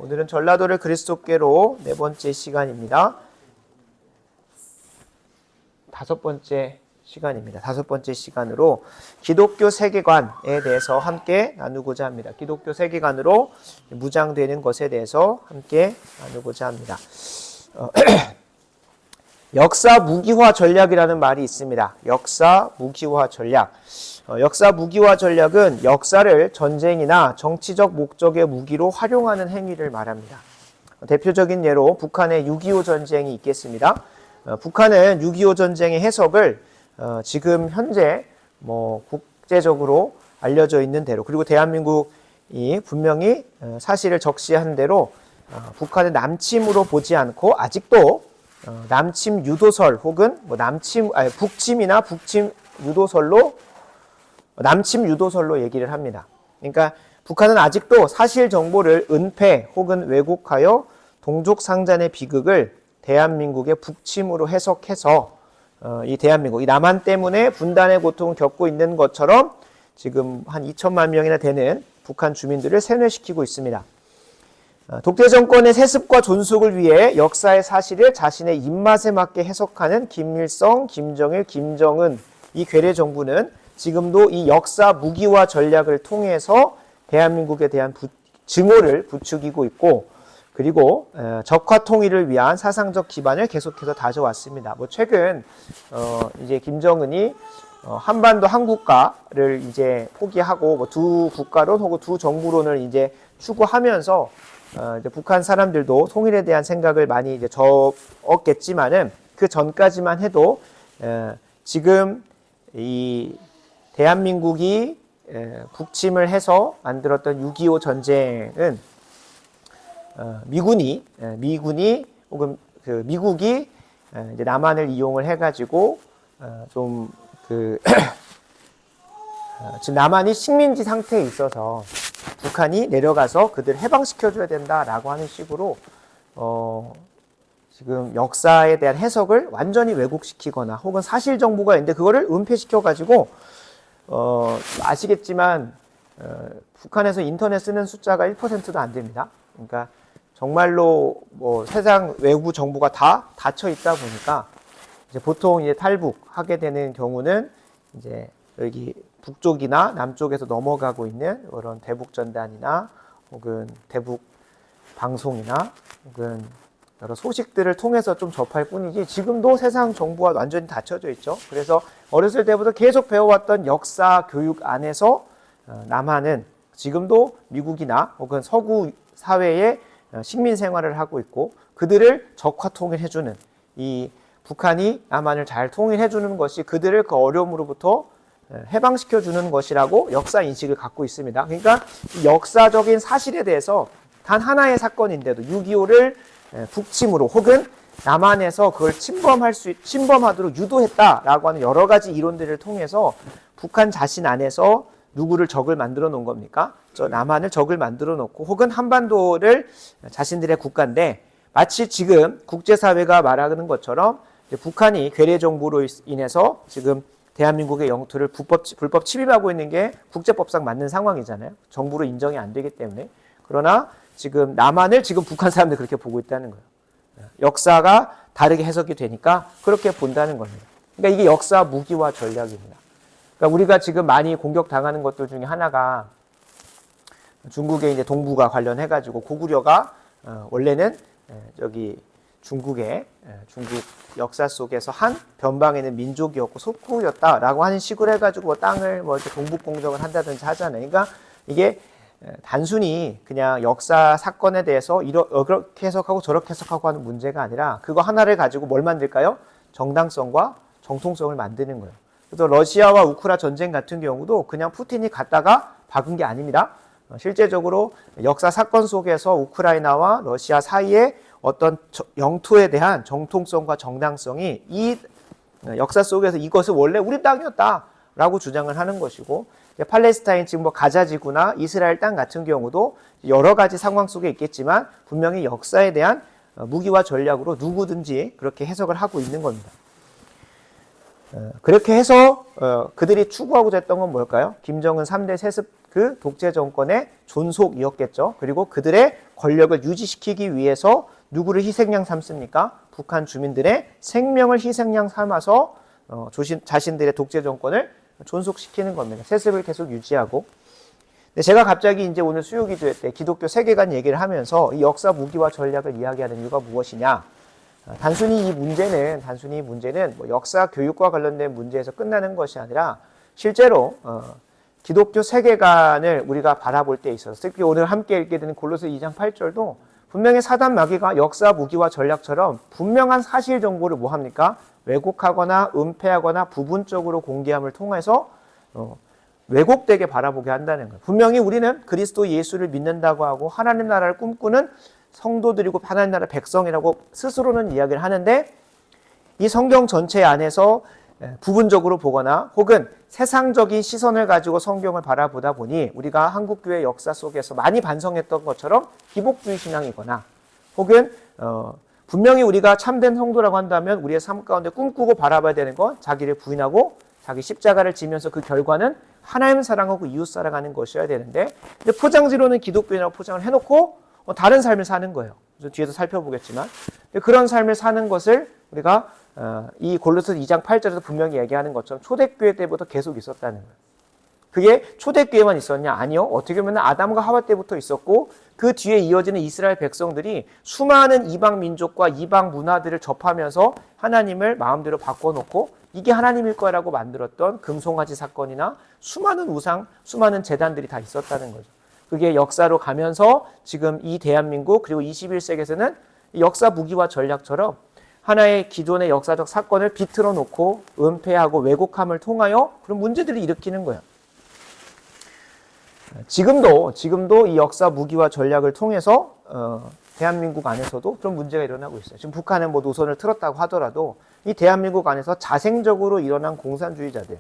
오늘은 전라도를 그리스도께로 네 번째 시간입니다. 다섯 번째 시간으로 기독교 세계관에 대해서 함께 나누고자 합니다. 기독교 세계관으로 무장되는 것에 대해서 함께 나누고자 합니다. 역사 무기화 전략이라는 말이 있습니다. 역사 무기화 전략. 역사 무기화 전략은 역사를 전쟁이나 정치적 목적의 무기로 활용하는 행위를 말합니다. 대표적인 예로 북한의 6.25 전쟁이 있겠습니다. 북한은 6.25 전쟁의 해석을 지금 현재 국제적으로 알려져 있는 대로, 그리고 대한민국이 분명히 사실을 적시한 대로 북한을 남침으로 보지 않고 아직도 남침 유도설 혹은 북침이나 북침 유도설로 남침 유도설로 얘기를 합니다. 그러니까 북한은 아직도 사실 정보를 은폐 혹은 왜곡하여 동족 상잔의 비극을 대한민국의 북침으로 해석해서 이 대한민국, 이 남한 때문에 분단의 고통을 겪고 있는 것처럼 지금 한 2천만 명이나 되는 북한 주민들을 세뇌시키고 있습니다. 독재 정권의 세습과 존속을 위해 역사의 사실을 자신의 입맛에 맞게 해석하는 김일성, 김정일, 김정은 이 괴뢰 정부는 지금도 이 역사 무기화 전략을 통해서 대한민국에 대한 증오를 부추기고 있고, 그리고 적화 통일을 위한 사상적 기반을 계속해서 다져왔습니다. 최근 이제 김정은이 한반도 한국가를 이제 포기하고 두 국가론 혹은 두 정부론을 이제 추구하면서 이제 북한 사람들도 통일에 대한 생각을 많이 이제 적었겠지만은 그 전까지만 해도 지금 이 대한민국이 북침을 해서 만들었던 6.25 전쟁은 미군이 혹은 미국이 이제 남한을 이용을 해가지고 지금 남한이 식민지 상태에 있어서 북한이 내려가서 그들 해방시켜줘야 된다라고 하는 식으로 지금 역사에 대한 해석을 완전히 왜곡시키거나 혹은 사실 정보가 있는데 그거를 은폐시켜가지고 아시겠지만 북한에서 인터넷 쓰는 숫자가 1%도 안 됩니다. 그러니까 정말로 세상 외부 정보가 다 닫혀 있다 보니까 이제 보통 이제 탈북하게 되는 경우는 이제 여기 북쪽이나 남쪽에서 넘어가고 있는 그런 대북 전단이나 혹은 대북 방송이나 혹은 여러 소식들을 통해서 좀 접할 뿐이지 지금도 세상 정보와 완전히 닫혀져 있죠. 그래서 어렸을 때부터 계속 배워왔던 역사 교육 안에서 남한은 지금도 미국이나 혹은 서구 사회에 식민 생활을 하고 있고 그들을 적화 통일해주는, 이 북한이 남한을 잘 통일해주는 것이 그들을 그 어려움으로부터 해방시켜주는 것이라고 역사 인식을 갖고 있습니다. 그러니까 이 역사적인 사실에 대해서 단 하나의 사건인데도 6.25를 북침으로 혹은 남한에서 그걸 침범하도록 유도했다라고 하는 여러 가지 이론들을 통해서 북한 자신 안에서 누구를 적을 만들어 놓은 겁니까? 남한을 적을 만들어 놓고 혹은 한반도를 자신들의 국가인데 마치 지금 국제사회가 말하는 것처럼 북한이 괴뢰 정부로 인해서 지금 대한민국의 영토를 불법 침입하고 있는 게 국제법상 맞는 상황이잖아요. 정부로 인정이 안 되기 때문에. 그러나 지금 남한을 지금 북한 사람들이 그렇게 보고 있다는 거예요. 역사가 다르게 해석이 되니까 그렇게 본다는 겁니다. 그러니까 이게 역사 무기화 전략입니다. 그러니까 우리가 지금 많이 공격당하는 것들 중에 하나가 중국의 이제 동북아 관련해가지고 고구려가 원래는 저기 중국 역사 속에서 한 변방에는 민족이었고 속국이었다라고 하는 식으로 해가지고 땅을 이렇게 동북 공정을 한다든지 하잖아요. 그러니까 이게 단순히 그냥 역사 사건에 대해서 이렇게 해석하고 저렇게 해석하고 하는 문제가 아니라 그거 하나를 가지고 뭘 만들까요? 정당성과 정통성을 만드는 거예요. 그래서 러시아와 우크라 전쟁 같은 경우도 그냥 푸틴이 갔다가 박은 게 아닙니다. 실제적으로 역사 사건 속에서 우크라이나와 러시아 사이에 어떤 영토에 대한 정통성과 정당성이 이 역사 속에서 이것은 원래 우리 땅이었다라고 주장을 하는 것이고, 팔레스타인 지금 가자 지구나 이스라엘 땅 같은 경우도 여러 가지 상황 속에 있겠지만 분명히 역사에 대한 무기화 전략으로 누구든지 그렇게 해석을 하고 있는 겁니다. 그렇게 해서 그들이 추구하고자 했던 건 뭘까요? 김정은 3대 세습 그 독재 정권의 존속이었겠죠. 그리고 그들의 권력을 유지시키기 위해서 누구를 희생양 삼습니까? 북한 주민들의 생명을 희생양 삼아서 자신들의 독재 정권을 존속시키는 겁니다. 세습을 계속 유지하고. 근데 제가 갑자기 이제 오늘 수요기도회 때 기독교 세계관 얘기를 하면서 이 역사 무기와 전략을 이야기하는 이유가 무엇이냐? 단순히 이 문제는 뭐 역사 교육과 관련된 문제에서 끝나는 것이 아니라 실제로 기독교 세계관을 우리가 바라볼 때 있어서 특히 오늘 함께 읽게 되는 골로새 2장 8절도 분명히 사단 마귀가 역사 무기와 전략처럼 분명한 사실 정보를 뭐 합니까? 왜곡하거나 은폐하거나 부분적으로 공개함을 통해서 왜곡되게 바라보게 한다는 거예요. 분명히 우리는 그리스도 예수를 믿는다고 하고 하나님 나라를 꿈꾸는 성도들이고 하나님 나라 백성이라고 스스로는 이야기를 하는데 이 성경 전체 안에서 부분적으로 보거나 혹은 세상적인 시선을 가지고 성경을 바라보다 보니 우리가 한국교회 역사 속에서 많이 반성했던 것처럼 기복주의 신앙이거나 혹은 분명히 우리가 참된 성도라고 한다면 우리의 삶 가운데 꿈꾸고 바라봐야 되는 건 자기를 부인하고 자기 십자가를 지면서 그 결과는 하나님 사랑하고 이웃 사랑하는 것이어야 되는데 근데 포장지로는 기독교인이라고 포장을 해놓고 다른 삶을 사는 거예요. 그래서 뒤에서 살펴보겠지만 그런 삶을 사는 것을 우리가 이 골로새 2장 8절에서 분명히 얘기하는 것처럼 초대교회 때부터 계속 있었다는 거예요. 그게 초대교회만 있었냐? 아니요. 어떻게 보면 아담과 하와 때부터 있었고 그 뒤에 이어지는 이스라엘 백성들이 수많은 이방 민족과 이방 문화들을 접하면서 하나님을 마음대로 바꿔놓고 이게 하나님일 거라고 만들었던 금송아지 사건이나 수많은 우상, 수많은 제단들이 다 있었다는 거죠. 그게 역사로 가면서 지금 이 대한민국 그리고 21세기에서는 역사 무기와 전략처럼 하나의 기존의 역사적 사건을 비틀어 놓고 은폐하고 왜곡함을 통하여 그런 문제들을 일으키는 거예요. 지금도 이 역사 무기와 전략을 통해서 대한민국 안에서도 그런 문제가 일어나고 있어요. 지금 북한은 뭐 노선을 틀었다고 하더라도 이 대한민국 안에서 자생적으로 일어난 공산주의자들,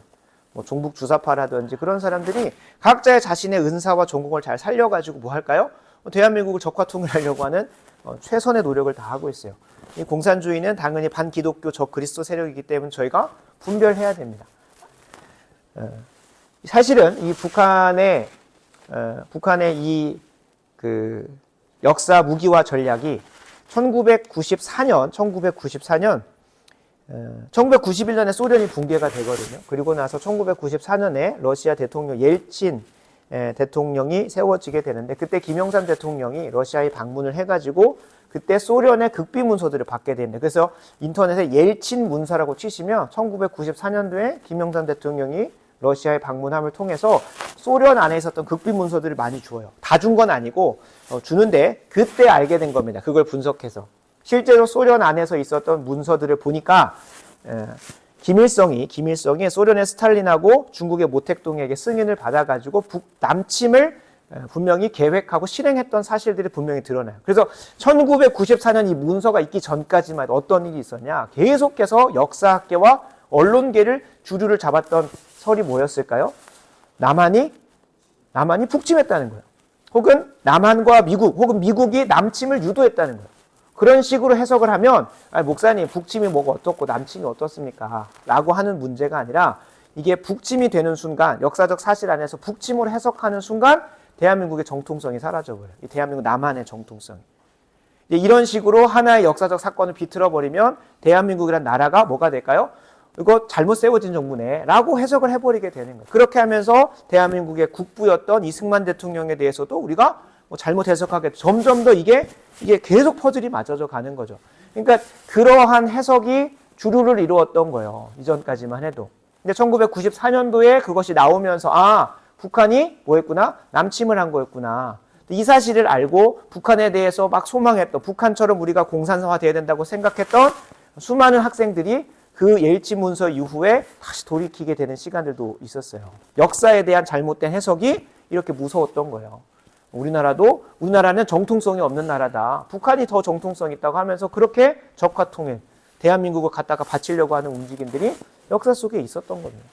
뭐 종북 주사파라든지 그런 사람들이 각자의 자신의 은사와 전공을 잘 살려가지고 뭐 할까요? 대한민국을 적화통일하려고 하는 최선의 노력을 다 하고 있어요. 이 공산주의는 당연히 반기독교 적그리스도 세력이기 때문에 저희가 분별해야 됩니다. 사실은 이 북한의 이 그 역사 무기와 전략이 1991년에 소련이 붕괴가 되거든요. 그리고 나서 1994년에 러시아 대통령 옐친 대통령이 세워지게 되는데 그때 김영삼 대통령이 러시아에 방문을 해가지고 그때 소련의 극비 문서들을 받게 됩니다. 그래서 인터넷에 옐친 문서라고 치시면 1994년도에 김영삼 대통령이 러시아에 방문함을 통해서 소련 안에 있었던 극비 문서들을 많이 줘요. 다 준 건 아니고 주는데 그때 알게 된 겁니다. 그걸 분석해서. 실제로 소련 안에서 있었던 문서들을 보니까 김일성이 소련의 스탈린하고 중국의 모택동에게 승인을 받아가지고 남침을 분명히 계획하고 실행했던 사실들이 분명히 드러나요. 그래서 1994년 이 문서가 있기 전까지만 어떤 일이 있었냐. 계속해서 역사학계와 언론계를 주류를 잡았던 설이 뭐였을까요? 남한이 북침했다는 거예요. 혹은 남한과 미국, 혹은 미국이 남침을 유도했다는 거예요. 그런 식으로 해석을 하면 목사님 북침이 뭐가 어떻고 남침이 어떻습니까? 라고 하는 문제가 아니라 이게 북침이 되는 순간 역사적 사실 안에서 북침으로 해석하는 순간 대한민국의 정통성이 사라져버려요. 이 대한민국 남한의 정통성이. 이런 식으로 하나의 역사적 사건을 비틀어버리면 대한민국이란 나라가 뭐가 될까요? 이거 잘못 세워진 정부네 라고 해석을 해버리게 되는 거예요. 그렇게 하면서 대한민국의 국부였던 이승만 대통령에 대해서도 우리가 잘못 해석하게 점점 더 이게 계속 퍼즐이 맞춰져 가는 거죠. 그러니까 그러한 해석이 주류를 이루었던 거예요. 이전까지만 해도. 근데 1994년도에 그것이 나오면서 북한이 뭐였구나? 남침을 한 거였구나. 이 사실을 알고 북한에 대해서 막 소망했던 북한처럼 우리가 공산화돼야 된다고 생각했던 수많은 학생들이 그 옐친 문서 이후에 다시 돌이키게 되는 시간들도 있었어요. 역사에 대한 잘못된 해석이 이렇게 무서웠던 거예요. 우리나라는 정통성이 없는 나라다. 북한이 더 정통성이 있다고 하면서 그렇게 적화통일, 대한민국을 갖다가 바치려고 하는 움직임들이 역사 속에 있었던 겁니다.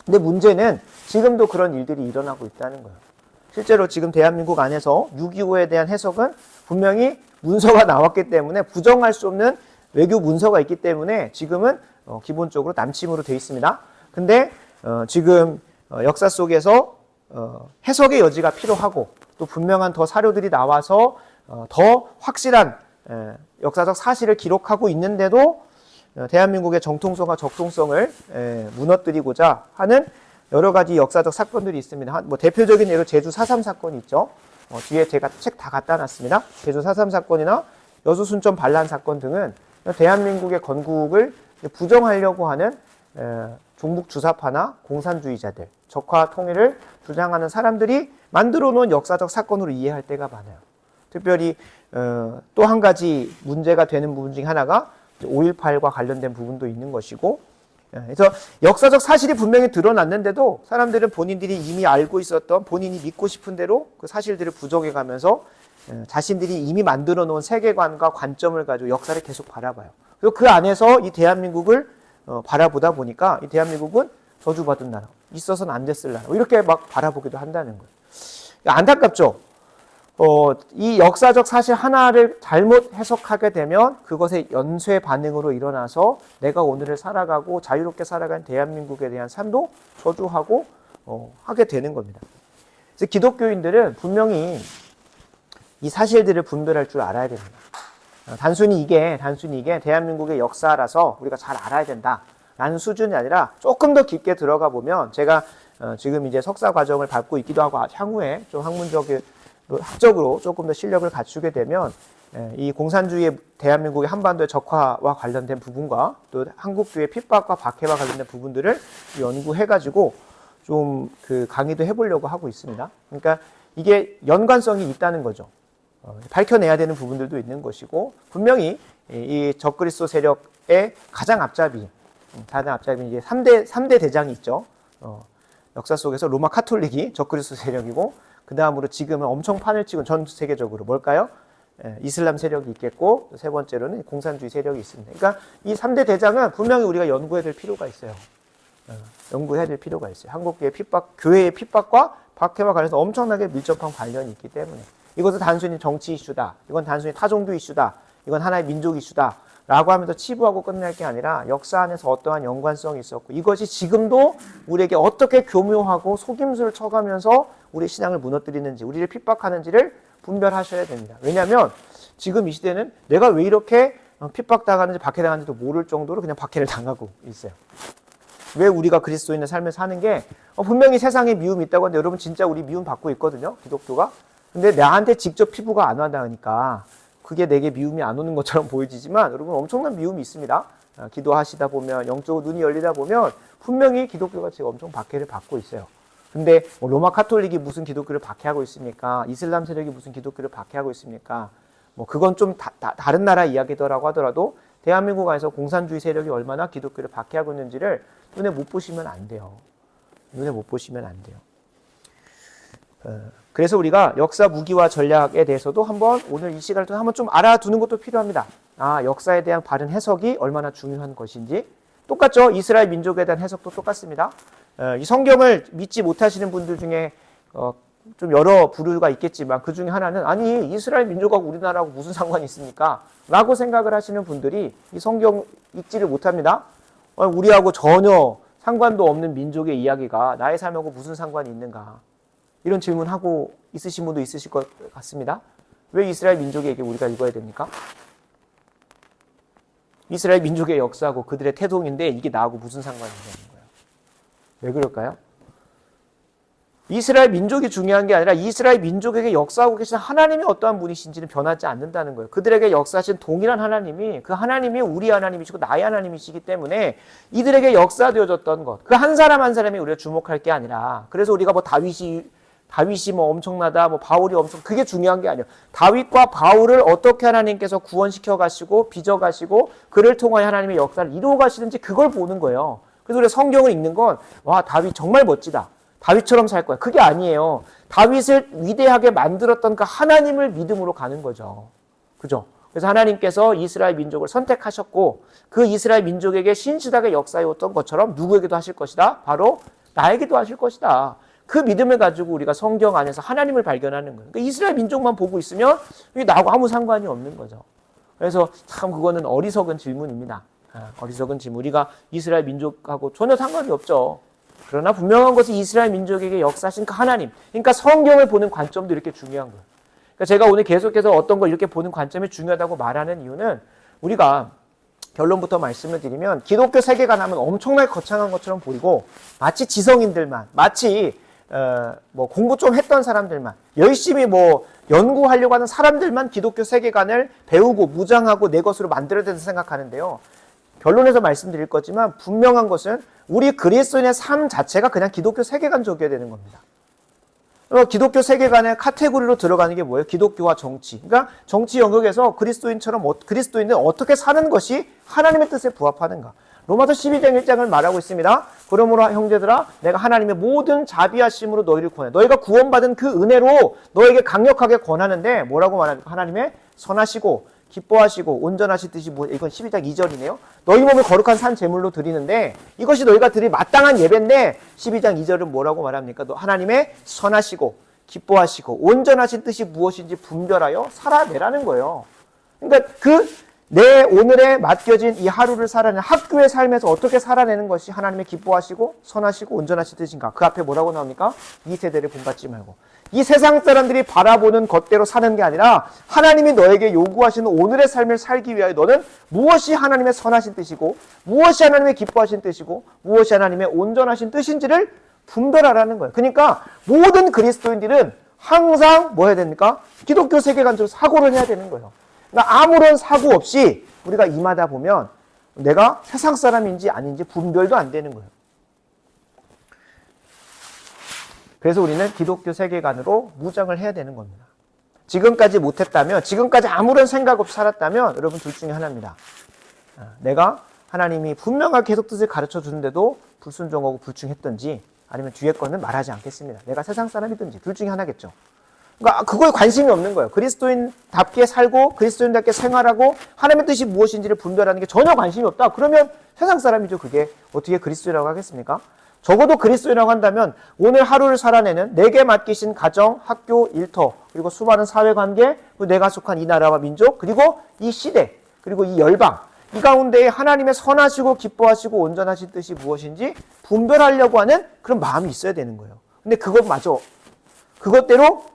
근데 문제는 지금도 그런 일들이 일어나고 있다는 거예요. 실제로 지금 대한민국 안에서 6.25에 대한 해석은 분명히 문서가 나왔기 때문에 부정할 수 없는 외교 문서가 있기 때문에 지금은 기본적으로 남침으로 되어 있습니다. 근데 지금 역사 속에서 해석의 여지가 필요하고 또 분명한 더 사료들이 나와서 더 확실한 역사적 사실을 기록하고 있는데도 대한민국의 정통성과 적통성을 무너뜨리고자 하는 여러 가지 역사적 사건들이 있습니다. 뭐 대표적인 예로 제주 4.3 사건이 있죠. 뒤에 제가 책 다 갖다 놨습니다. 제주 4.3 사건이나 여수 순천 반란 사건 등은 대한민국의 건국을 부정하려고 하는 종북 주사파나 공산주의자들, 적화 통일을 주장하는 사람들이 만들어 놓은 역사적 사건으로 이해할 때가 많아요. 특별히 또 한 가지 문제가 되는 부분 중에 하나가 5.18과 관련된 부분도 있는 것이고, 그래서 역사적 사실이 분명히 드러났는데도 사람들은 본인들이 이미 알고 있었던 본인이 믿고 싶은 대로 그 사실들을 부정해가면서 자신들이 이미 만들어 놓은 세계관과 관점을 가지고 역사를 계속 바라봐요. 그리고 그 안에서 이 대한민국을 바라보다 보니까 이 대한민국은 저주받은 나라, 있어서는 안 됐을 나라, 이렇게 막 바라보기도 한다는 거예요. 안타깝죠. 이 역사적 사실 하나를 잘못 해석하게 되면 그것의 연쇄 반응으로 일어나서 내가 오늘을 살아가고 자유롭게 살아가는 대한민국에 대한 삶도 저주하고 하게 되는 겁니다. 그래서 기독교인들은 분명히 이 사실들을 분별할 줄 알아야 됩니다. 단순히 이게 대한민국의 역사라서 우리가 잘 알아야 된다라는 수준이 아니라 조금 더 깊게 들어가 보면, 제가 지금 이제 석사 과정을 밟고 있기도 하고 향후에 좀 학적으로 조금 더 실력을 갖추게 되면 이 공산주의의 대한민국의 한반도의 적화와 관련된 부분과 또 한국교의 핍박과 박해와 관련된 부분들을 연구해가지고 좀 그 강의도 해보려고 하고 있습니다. 그러니까 이게 연관성이 있다는 거죠. 밝혀내야 되는 부분들도 있는 것이고, 분명히 이 적그리스도 세력의 가장 앞잡이 이제 3대 대장이 있죠. 역사 속에서 로마 카톨릭이 적그리스도 세력이고, 그 다음으로 지금은 엄청 판을 찍은 전 세계적으로 뭘까요? 이슬람 세력이 있겠고, 세 번째로는 공산주의 세력이 있습니다. 그러니까 이 3대 대장은 분명히 우리가 연구해야 될 필요가 있어요. 연구해야 될 필요가 있어요. 한국교의 핍박, 교회의 핍박과 박해와 관련해서 엄청나게 밀접한 관련이 있기 때문에 이것은 단순히 정치 이슈다, 이건 단순히 타종교 이슈다, 이건 하나의 민족 이슈다 라고 하면서 치부하고 끝낼 게 아니라 역사 안에서 어떠한 연관성이 있었고, 이것이 지금도 우리에게 어떻게 교묘하고 속임수를 쳐가면서 우리 신앙을 무너뜨리는지, 우리를 핍박하는지를 분별하셔야 됩니다. 왜냐하면 지금 이 시대는 내가 왜 이렇게 핍박당하는지 박해당하는지도 모를 정도로 그냥 박해를 당하고 있어요. 왜 우리가 그리스도인의 삶을 사는 게 분명히 세상에 미움이 있다고 하는데, 여러분 진짜 우리 미움 받고 있거든요, 기독교가. 근데 나한테 직접 피부가 안 와닿으니까 그게 내게 미움이 안 오는 것처럼 보여지지만 여러분 엄청난 미움이 있습니다. 기도하시다 보면, 영적으로 눈이 열리다 보면 분명히 기독교가 지금 엄청 박해를 받고 있어요. 근데 로마 카톨릭이 무슨 기독교를 박해하고 있습니까? 이슬람 세력이 무슨 기독교를 박해하고 있습니까? 그건 좀 다른 나라 이야기더라고 하더라도 대한민국 안에서 공산주의 세력이 얼마나 기독교를 박해하고 있는지를 눈에 못 보시면 안 돼요. 눈에 못 보시면 안 돼요. 그래서 우리가 역사 무기와 전략에 대해서도 한번 오늘 이 시간을 통해 한번 좀 알아두는 것도 필요합니다. 역사에 대한 바른 해석이 얼마나 중요한 것인지. 똑같죠? 이스라엘 민족에 대한 해석도 똑같습니다. 이 성경을 믿지 못하시는 분들 중에 좀 여러 부류가 있겠지만 그 중에 하나는 아니 이스라엘 민족하고 우리나라하고 무슨 상관이 있습니까? 라고 생각을 하시는 분들이 이 성경 읽지를 못합니다. 우리하고 전혀 상관도 없는 민족의 이야기가 나의 삶하고 무슨 상관이 있는가? 이런 질문하고 있으신 분도 있으실 것 같습니다. 왜 이스라엘 민족에게 우리가 읽어야 됩니까? 이스라엘 민족의 역사하고 그들의 태동인데 이게 나하고 무슨 상관이 있는 거예요? 왜 그럴까요? 이스라엘 민족이 중요한 게 아니라 이스라엘 민족에게 역사하고 계신 하나님이 어떠한 분이신지는 변하지 않는다는 거예요. 그들에게 역사하신 동일한 하나님이, 그 하나님이 우리 하나님이시고 나의 하나님이시기 때문에 이들에게 역사되어졌던 것, 그 한 사람 한 사람이 우리가 주목할 게 아니라, 그래서 우리가 다윗이 엄청나다, 바울이 그게 중요한 게 아니에요. 다윗과 바울을 어떻게 하나님께서 구원시켜 가시고 빚어 가시고 그를 통하여 하나님의 역사를 이루어 가시는지 그걸 보는 거예요. 그래서 우리가 성경을 읽는 건 다윗 정말 멋지다, 다윗처럼 살 거야, 그게 아니에요. 다윗을 위대하게 만들었던 그 하나님을 믿음으로 가는 거죠. 그죠? 그래서 하나님께서 이스라엘 민족을 선택하셨고 그 이스라엘 민족에게 신실하게 역사해왔던 것처럼 누구에게도 하실 것이다. 바로 나에게도 하실 것이다. 그 믿음을 가지고 우리가 성경 안에서 하나님을 발견하는 거예요. 그러니까 이스라엘 민족만 보고 있으면 이게 나하고 아무 상관이 없는 거죠. 그래서 참 그거는 어리석은 질문입니다. 어리석은 질문. 우리가 이스라엘 민족하고 전혀 상관이 없죠. 그러나 분명한 것은 이스라엘 민족에게 역사하신 그 하나님, 그러니까 성경을 보는 관점도 이렇게 중요한 거예요. 그러니까 제가 오늘 계속해서 어떤 걸 이렇게 보는 관점이 중요하다고 말하는 이유는 우리가 결론부터 말씀을 드리면 기독교 세계관 하면 엄청나게 거창한 것처럼 보이고 마치 지성인들만, 마치 뭐 공부 좀 했던 사람들만, 열심히 뭐 연구하려고 하는 사람들만 기독교 세계관을 배우고 무장하고 내 것으로 만들어야 된다고 생각하는데요. 결론에서 말씀드릴 거지만 분명한 것은 우리 그리스도인의 삶 자체가 그냥 기독교 세계관적이어야 되는 겁니다. 기독교 세계관의 카테고리로 들어가는 게 뭐예요? 기독교와 정치. 그러니까 정치 영역에서 그리스도인은 어떻게 사는 것이 하나님의 뜻에 부합하는가. 로마서 12장 1장을 말하고 있습니다. 그러므로 형제들아 내가 하나님의 모든 자비하심으로 너희를 구원해. 너희가 구원받은 그 은혜로 너에게 강력하게 권하는데 뭐라고 말합니까? 하나님의 선하시고 기뻐하시고 온전하신 뜻이 뭐, 이건 12장 2절이네요. 너희 몸을 거룩한 산 제물로 드리는데 이것이 너희가 드릴 마땅한 예배인데 12장 2절은 뭐라고 말합니까? 너 하나님의 선하시고 기뻐하시고 온전하신 뜻이 무엇인지 분별하여 살아내라는 거예요. 그러니까 내 오늘에 맡겨진 이 하루를 살아내는 학교의 삶에서 어떻게 살아내는 것이 하나님의 기뻐하시고 선하시고 온전하신 뜻인가? 그 앞에 뭐라고 나옵니까? 이 세대를 본받지 말고. 이 세상 사람들이 바라보는 것대로 사는 게 아니라 하나님이 너에게 요구하시는 오늘의 삶을 살기 위하여 너는 무엇이 하나님의 선하신 뜻이고 무엇이 하나님의 기뻐하신 뜻이고 무엇이 하나님의 온전하신 뜻인지를 분별하라는 거예요. 그러니까 모든 그리스도인들은 항상 뭐 해야 됩니까? 기독교 세계관적으로 사고를 해야 되는 거예요. 그러니까 아무런 사고 없이 우리가 임하다 보면 내가 세상 사람인지 아닌지 분별도 안 되는 거예요. 그래서 우리는 기독교 세계관으로 무장을 해야 되는 겁니다. 지금까지 못했다면, 지금까지 아무런 생각 없이 살았다면 여러분 둘 중에 하나입니다. 내가 하나님이 분명하게 계속 뜻을 가르쳐 주는데도 불순종하고 불충했던지 아니면 뒤에 거는 말하지 않겠습니다. 내가 세상 사람이든지 둘 중에 하나겠죠. 그러니까 그거에 관심이 없는 거예요. 그리스도인답게 살고 그리스도인답게 생활하고 하나님의 뜻이 무엇인지를 분별하는 게 전혀 관심이 없다. 그러면 세상 사람이죠. 그게 어떻게 그리스도인이라고 하겠습니까? 적어도 그리스도인이라고 한다면 오늘 하루를 살아내는 내게 맡기신 가정, 학교, 일터, 그리고 수많은 사회관계, 그리고 내가 속한 이 나라와 민족, 그리고 이 시대, 그리고 이 열방, 이 가운데에 하나님의 선하시고 기뻐하시고 온전하신 뜻이 무엇인지 분별하려고 하는 그런 마음이 있어야 되는 거예요. 근데 그것마저 그것대로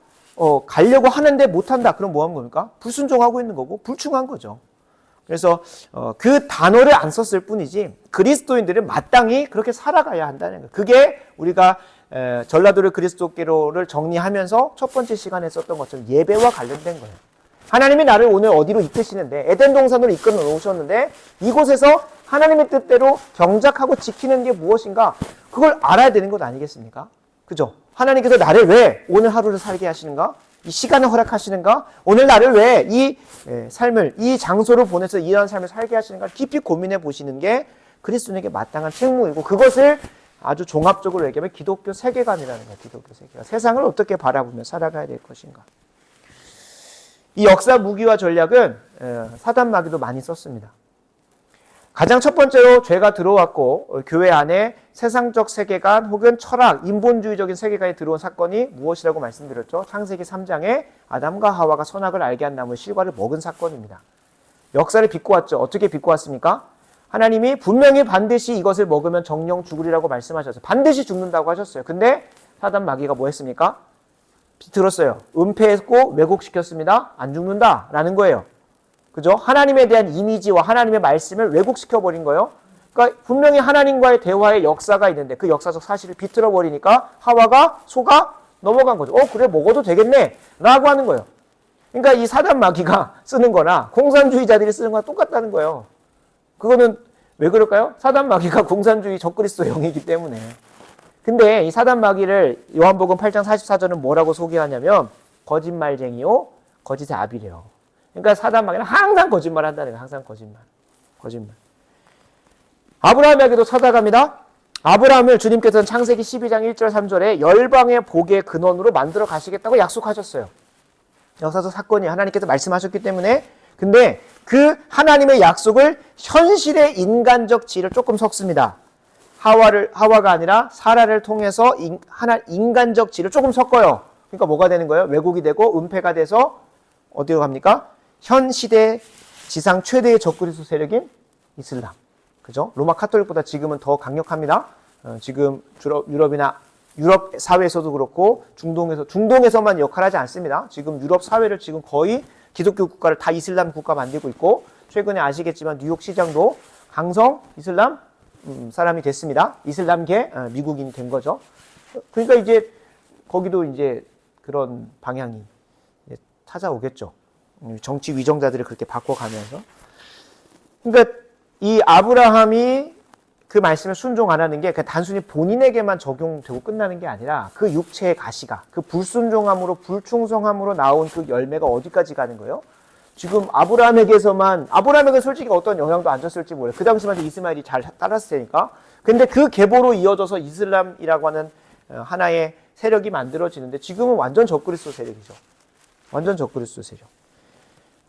가려고 하는데 못한다. 그럼 뭐 하는 겁니까? 불순종하고 있는 거고 불충한 거죠. 그래서 그 단어를 안 썼을 뿐이지 그리스도인들은 마땅히 그렇게 살아가야 한다는 거예요. 그게 우리가 전라도를 그리스도교를 정리하면서 첫 번째 시간에 썼던 것처럼 예배와 관련된 거예요. 하나님이 나를 오늘 어디로 이끄시는데 에덴 동산으로 이끌어 놓으셨는데 이곳에서 하나님의 뜻대로 경작하고 지키는 게 무엇인가 그걸 알아야 되는 것 아니겠습니까? 그죠? 하나님께서 나를 왜 오늘 하루를 살게 하시는가? 이 시간을 허락하시는가? 오늘 나를 왜 이 삶을, 이 장소를 보내서 이런 삶을 살게 하시는가? 깊이 고민해 보시는 게 그리스도인에게 마땅한 책무이고 그것을 아주 종합적으로 얘기하면 기독교 세계관이라는 거예요. 기독교 세계관. 세상을 어떻게 바라보며 살아가야 될 것인가? 이 역사 무기와 전략은 사단 마귀도 많이 썼습니다. 가장 첫 번째로 죄가 들어왔고 교회 안에 세상적 세계관 혹은 철학, 인본주의적인 세계관이 들어온 사건이 무엇이라고 말씀드렸죠? 창세기 3장에 아담과 하와가 선악을 알게 한 나무의 실과를 먹은 사건입니다. 역사를 비꼬았죠. 어떻게 비꼬았습니까? 하나님이 분명히 반드시 이것을 먹으면 정령 죽으리라고 말씀하셨어요. 반드시 죽는다고 하셨어요. 근데 사단 마귀가 뭐 했습니까? 들었어요. 은폐했고 왜곡시켰습니다. 안 죽는다라는 거예요. 그죠? 하나님에 대한 이미지와 하나님의 말씀을 왜곡시켜버린 거예요. 그러니까 분명히 하나님과의 대화의 역사가 있는데 그 역사적 사실을 비틀어버리니까 하와가 속아 넘어간 거죠. 그래 먹어도 되겠네 라고 하는 거예요. 그러니까 이 사단 마귀가 쓰는 거나 공산주의자들이 쓰는 거랑 똑같다는 거예요. 그거는 왜 그럴까요? 사단 마귀가 공산주의 적그리스도 영이기 때문에. 근데 이 사단 마귀를 요한복음 8장 44절은 뭐라고 소개하냐면 거짓말쟁이요 거짓의 아비래요. 그러니까 사단 마귀는 항상 거짓말 한다는 거예요. 항상 거짓말. 아브라함에게도 찾아갑니다. 아브라함을 주님께서는 창세기 12장 1절 3절에 열방의 복의 근원으로 만들어 가시겠다고 약속하셨어요. 역사적 사건이 하나님께서 말씀하셨기 때문에. 근데 그 하나님의 약속을 현실의 인간적 지를 조금 섞습니다. 하와가 아니라 사라를 통해서 인간적 지를 조금 섞어요. 그러니까 뭐가 되는 거예요? 왜곡이 되고 은폐가 돼서 어디로 갑니까? 현 시대 지상 최대의 적그리스도 세력인 이슬람. 그죠? 로마 카톨릭보다 지금은 더 강력합니다. 지금 유럽이나 유럽 사회에서도 그렇고 중동에서만 역할하지 않습니다. 지금 유럽 사회를 지금 거의 기독교 국가를 다 이슬람 국가 만들고 있고, 최근에 아시겠지만 뉴욕 시장도 강성 이슬람 사람이 됐습니다. 이슬람계 미국인이 된 거죠. 그러니까 이제 거기도 이제 그런 방향이 찾아오겠죠. 정치 위정자들을 그렇게 바꿔가면서. 그러니까 이 아브라함이 그 말씀에 순종 안 하는 게 단순히 본인에게만 적용되고 끝나는 게 아니라 그 육체의 가시가 그 불순종함으로 불충성함으로 나온 그 열매가 어디까지 가는 거예요? 지금 아브라함에게 솔직히 어떤 영향도 안 줬을지 몰라요. 그 당시만 해도 이스마엘이 잘 따랐을 테니까. 근데 그 계보로 이어져서 이슬람이라고 하는 하나의 세력이 만들어지는데, 지금은 완전 적그리스도 세력이죠. 완전 적그리스도 세력.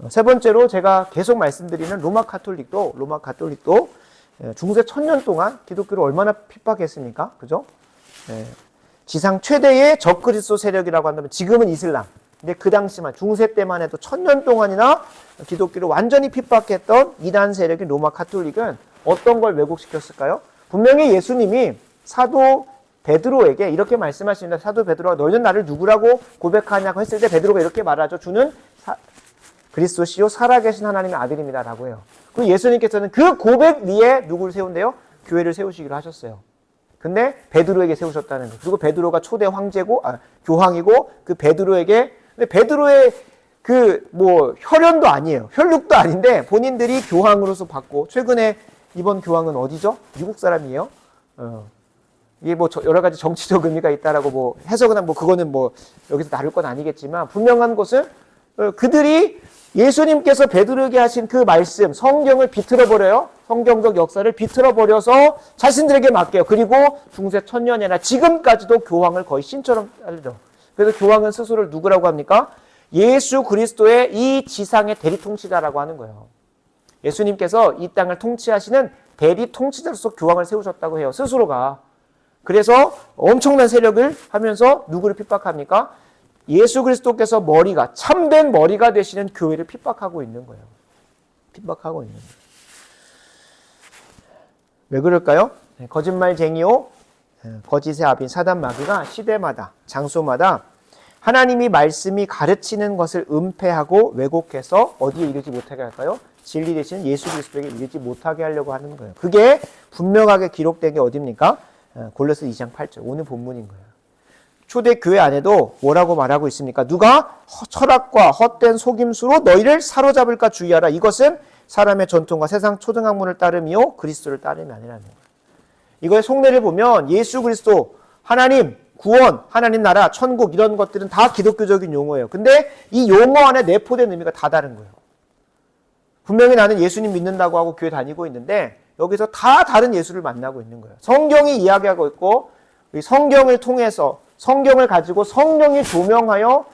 세 번째로 제가 계속 말씀드리는 로마 가톨릭도 중세 1000년 동안 기독교를 얼마나 핍박했습니까? 그죠? 지상 최대의 적그리스도 세력이라고 한다면 지금은 이슬람. 근데 그 당시만 중세 때만 해도 1000년 동안이나 기독교를 완전히 핍박했던 이단 세력인 로마 가톨릭은 어떤 걸 왜곡시켰을까요? 분명히 예수님이 사도 베드로에게 이렇게 말씀하십니다. 사도 베드로가 너희는 나를 누구라고 고백하냐고 했을 때 베드로가 이렇게 말하죠. 주는 그리스도시요 살아계신 하나님의 아들입니다 라고 해요. 그리고 예수님께서는 그 고백 위에 누구를 세운대요? 교회를 세우시기로 하셨어요. 근데 베드로에게 세우셨다는 거예요. 그리고 베드로가 초대 황제고 교황이고, 그 베드로에게, 근데 베드로의 혈연도 아니에요. 혈육도 아닌데 본인들이 교황으로서 받고, 최근에 이번 교황은 어디죠? 미국 사람이에요. 이게 여러 가지 정치적 의미가 있다라고 해석은 그거는 여기서 다룰 건 아니겠지만, 분명한 것은 그들이 예수님께서 베드로에게 하신 그 말씀, 성경을 비틀어버려요. 성경적 역사를 비틀어버려서 자신들에게 맡겨요. 그리고 중세 1000년이나 지금까지도 교황을 거의 신처럼 알죠. 그래서 교황은 스스로를 누구라고 합니까? 예수 그리스도의 이 지상의 대리 통치자라고 하는 거예요. 예수님께서 이 땅을 통치하시는 대리 통치자로서 교황을 세우셨다고 해요. 스스로가. 그래서 엄청난 세력을 하면서 누구를 핍박합니까? 예수 그리스도께서 참된 머리가 되시는 교회를 핍박하고 있는 거예요. 핍박하고 있는 거예요. 왜 그럴까요? 거짓말쟁이요, 거짓의 아빈 사단 마귀가 시대마다, 장소마다 하나님이 말씀이 가르치는 것을 은폐하고 왜곡해서 어디에 이르지 못하게 할까요? 진리 되시는 예수 그리스도에게 이르지 못하게 하려고 하는 거예요. 그게 분명하게 기록된 게 어디입니까? 골로새 2장 8절, 오늘 본문인 거예요. 초대 교회 안에도 뭐라고 말하고 있습니까? 누가 철학과 헛된 속임수로 너희를 사로잡을까 주의하라. 이것은 사람의 전통과 세상 초등학문을 따름이요 그리스도를 따름이 아니라는 거예요. 이거의 속내를 보면 예수 그리스도, 하나님, 구원, 하나님 나라, 천국 이런 것들은 다 기독교적인 용어예요. 근데 이 용어 안에 내포된 의미가 다 다른 거예요. 분명히 나는 예수님 믿는다고 하고 교회 다니고 있는데 여기서 다 다른 예수를 만나고 있는 거예요. 성경이 이야기하고 있고, 이 성경을 통해서 성경을 가지고 성령이 조명하여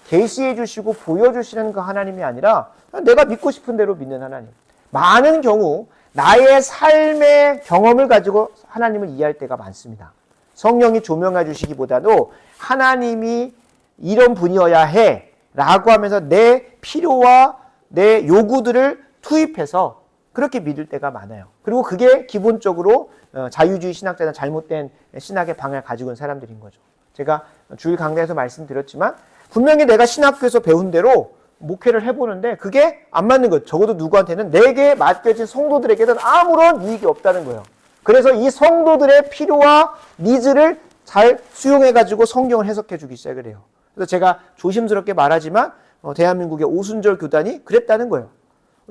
계시해 주시고 보여주시는 그 하나님이 아니라 내가 믿고 싶은 대로 믿는 하나님. 많은 경우 나의 삶의 경험을 가지고 하나님을 이해할 때가 많습니다. 성령이 조명해 주시기보다도 하나님이 이런 분이어야 해 라고 하면서 내 필요와 내 요구들을 투입해서 그렇게 믿을 때가 많아요. 그리고 그게 기본적으로 자유주의 신학자는 잘못된 신학의 방향을 가지고 있는 사람들인 거죠. 제가 주일 강좌에서 말씀드렸지만 분명히 내가 신학교에서 배운 대로 목회를 해보는데 그게 안 맞는 거예요. 적어도 누구한테는 내게 맡겨진 성도들에게는 아무런 이익이 없다는 거예요. 그래서 이 성도들의 필요와 니즈를 잘 수용해가지고 성경을 해석해주기 시작을 해요. 그래서 제가 조심스럽게 말하지만 대한민국의 오순절 교단이 그랬다는 거예요.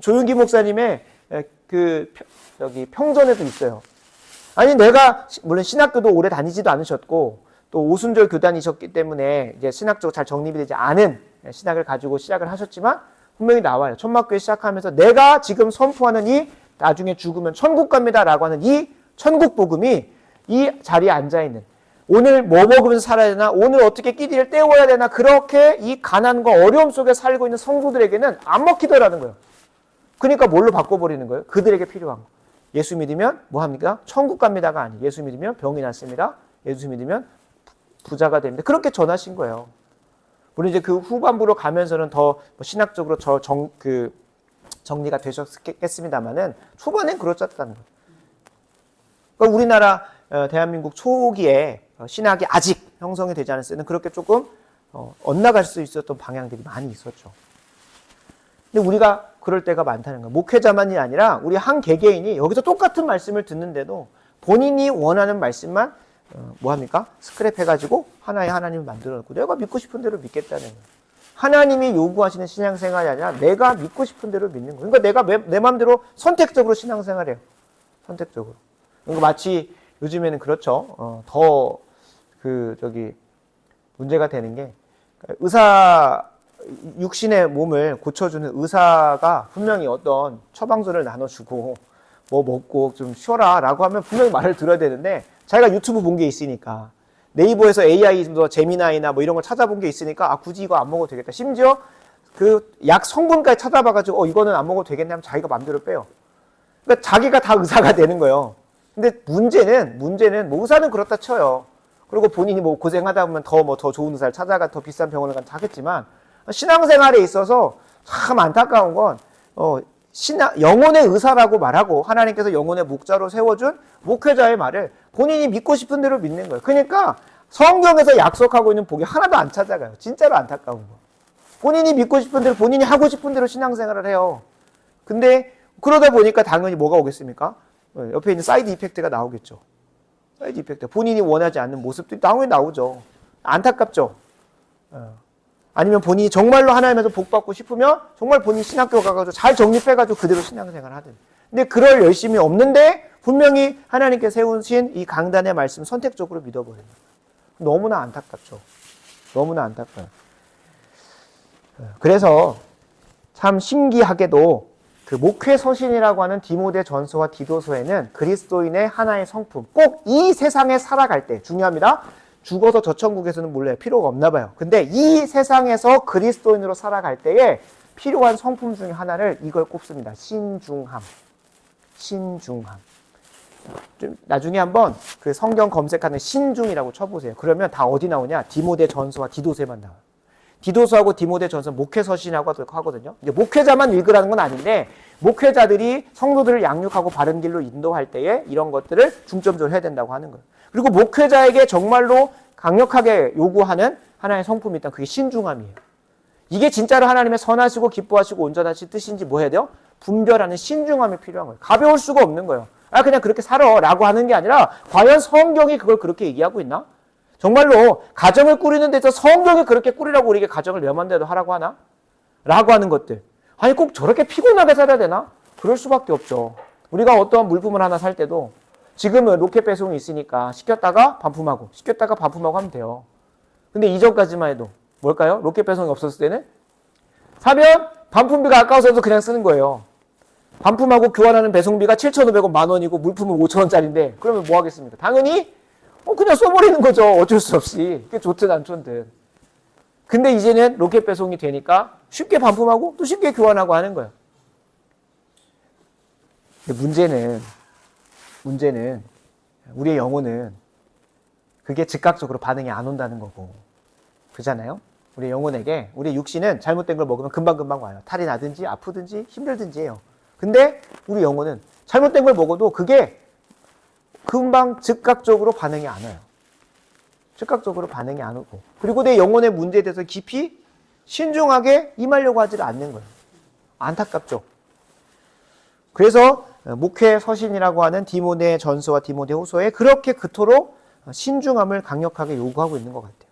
조윤기 목사님의 평전에도 있어요. 아니 내가 물론 신학교도 오래 다니지도 않으셨고 또 오순절 교단이셨기 때문에 이제 신학적으로 잘 정립이 되지 않은 신학을 가지고 시작을 하셨지만 분명히 나와요. 천막교회 시작하면서 내가 지금 선포하는 이 나중에 죽으면 천국 갑니다 라고 하는 이 천국 복음이 이 자리에 앉아있는 오늘 뭐 먹으면서 살아야 되나, 오늘 어떻게 끼니를 때워야 되나, 그렇게 이 가난과 어려움 속에 살고 있는 성도들에게는 안 먹히더라는 거예요. 그러니까 뭘로 바꿔버리는 거예요? 그들에게 필요한 거. 예수 믿으면 뭐 합니까? 천국 갑니다가 아니에요. 예수 믿으면 병이 낫습니다. 예수 믿으면 부자가 됩니다. 그렇게 전하신 거예요. 물론 이제 그 후반부로 가면서는 더 신학적으로 정리가 되셨겠습니다만은 초반엔 그렇잖다는 거예요. 그러니까 우리나라 대한민국 초기에 신학이 아직 형성이 되지 않았을 때는 그렇게 조금 엇나갈 수 있었던 방향들이 많이 있었죠. 근데 우리가 그럴 때가 많다는 거예요. 목회자만이 아니라 우리 한 개개인이 여기서 똑같은 말씀을 듣는데도 본인이 원하는 말씀만 뭐합니까? 스크랩해가지고 하나의 하나님을 만들어놓고 내가 믿고 싶은 대로 믿겠다는 거예요. 하나님이 요구하시는 신앙생활이 아니라 내가 믿고 싶은 대로 믿는 거예요. 그러니까 내가 내 마음대로 선택적으로 신앙생활해요. 선택적으로. 그러니까 마치 요즘에는 그렇죠. 문제가 되는 게 육신의 몸을 고쳐주는 의사가 분명히 어떤 처방전을 나눠주고 뭐 먹고 좀 쉬어라 라고 하면 분명히 말을 들어야 되는데 자기가 유튜브 본 게 있으니까 네이버에서 AI 뭐 제미나이나 뭐 이런 걸 찾아본 게 있으니까 굳이 이거 안 먹어도 되겠다. 심지어 그 약 성분까지 찾아봐가지고 이거는 안 먹어도 되겠네 하면 자기가 마음대로 빼요. 그러니까 자기가 다 의사가 되는 거예요. 근데 문제는 뭐 의사는 그렇다 쳐요. 그리고 본인이 뭐 고생하다 보면 더 좋은 의사를 찾아가 더 비싼 병원을 가면 하겠지만 신앙생활에 있어서 참 안타까운 건 영혼의 의사라고 말하고 하나님께서 영혼의 목자로 세워준 목회자의 말을 본인이 믿고 싶은 대로 믿는 거예요. 그러니까 성경에서 약속하고 있는 복이 하나도 안 찾아가요. 진짜로 안타까운 거. 본인이 믿고 싶은 대로 본인이 하고 싶은 대로 신앙생활을 해요. 근데 그러다 보니까 당연히 뭐가 오겠습니까? 옆에 있는 사이드 이펙트가 나오겠죠. 사이드 이펙트. 본인이 원하지 않는 모습들이 당연히 나오죠. 안타깝죠. 아니면 본인이 정말로 하나님에서 복 받고 싶으면 정말 본인이 신학교 가가지고 잘 정립해가지고 그대로 신앙생활을 하든. 근데 그럴 열심이 없는데 분명히 하나님께 세우신 이 강단의 말씀 선택적으로 믿어버리는 거예요. 너무나 안타깝죠. 너무나 안타까워요. 그래서 참 신기하게도 그 목회 서신이라고 하는 디모데 전서와 디도서에는 그리스도인의 하나의 성품, 꼭 이 세상에 살아갈 때 중요합니다. 죽어서 저 천국에서는 몰라요. 필요가 없나 봐요. 근데 이 세상에서 그리스도인으로 살아갈 때에 필요한 성품 중에 하나를 이걸 꼽습니다. 신중함. 신중함. 좀 나중에 한번 그 성경 검색하는 신중이라고 쳐보세요. 그러면 다 어디 나오냐? 디모데 전서와 디도서에만 나와요. 디도서하고 디모데 전서 목회 서신이라고 하거든요. 이제 목회자만 읽으라는 건 아닌데 목회자들이 성도들을 양육하고 바른 길로 인도할 때에 이런 것들을 중점적으로 해야 된다고 하는 거예요. 그리고 목회자에게 정말로 강력하게 요구하는 하나의 성품이 있다면 그게 신중함이에요. 이게 진짜로 하나님의 선하시고 기뻐하시고 온전하신 뜻인지 뭐 해야 돼요? 분별하는 신중함이 필요한 거예요. 가벼울 수가 없는 거예요. 그냥 그렇게 살아 라고 하는 게 아니라 과연 성경이 그걸 그렇게 얘기하고 있나? 정말로 가정을 꾸리는 데서 성경이 그렇게 꾸리라고 우리에게 가정을 명한대로 하라고 하나? 라고 하는 것들. 아니 꼭 저렇게 피곤하게 살아야 되나? 그럴 수밖에 없죠. 우리가 어떠한 물품을 하나 살 때도 지금은 로켓 배송이 있으니까 시켰다가 반품하고 하면 돼요. 근데 이전까지만 해도 뭘까요? 로켓 배송이 없었을 때는 사면 반품비가 아까워서도 그냥 쓰는 거예요. 반품하고 교환하는 배송비가 7,500원, 10,000원이고 물품은 5,000원짜리인데 그러면 뭐 하겠습니까? 당연히 그냥 써버리는 거죠. 어쩔 수 없이. 그게 좋든 안 좋든. 근데 이제는 로켓 배송이 되니까 쉽게 반품하고 또 쉽게 교환하고 하는 거예요. 근데 문제는 우리의 영혼은 그게 즉각적으로 반응이 안 온다는 거고. 그잖아요? 우리 영혼에게 우리 육신은 잘못된 걸 먹으면 금방금방 와요. 탈이 나든지 아프든지 힘들든지 해요. 근데 우리 영혼은 잘못된 걸 먹어도 그게 금방 즉각적으로 반응이 안 와요. 즉각적으로 반응이 안 오고. 그리고 내 영혼의 문제에 대해서 깊이 신중하게 임하려고 하지 않는 거예요. 안타깝죠. 그래서 목회 서신이라고 하는 디모데 전서와 디모데 후서에 그렇게 그토록 신중함을 강력하게 요구하고 있는 것 같아요.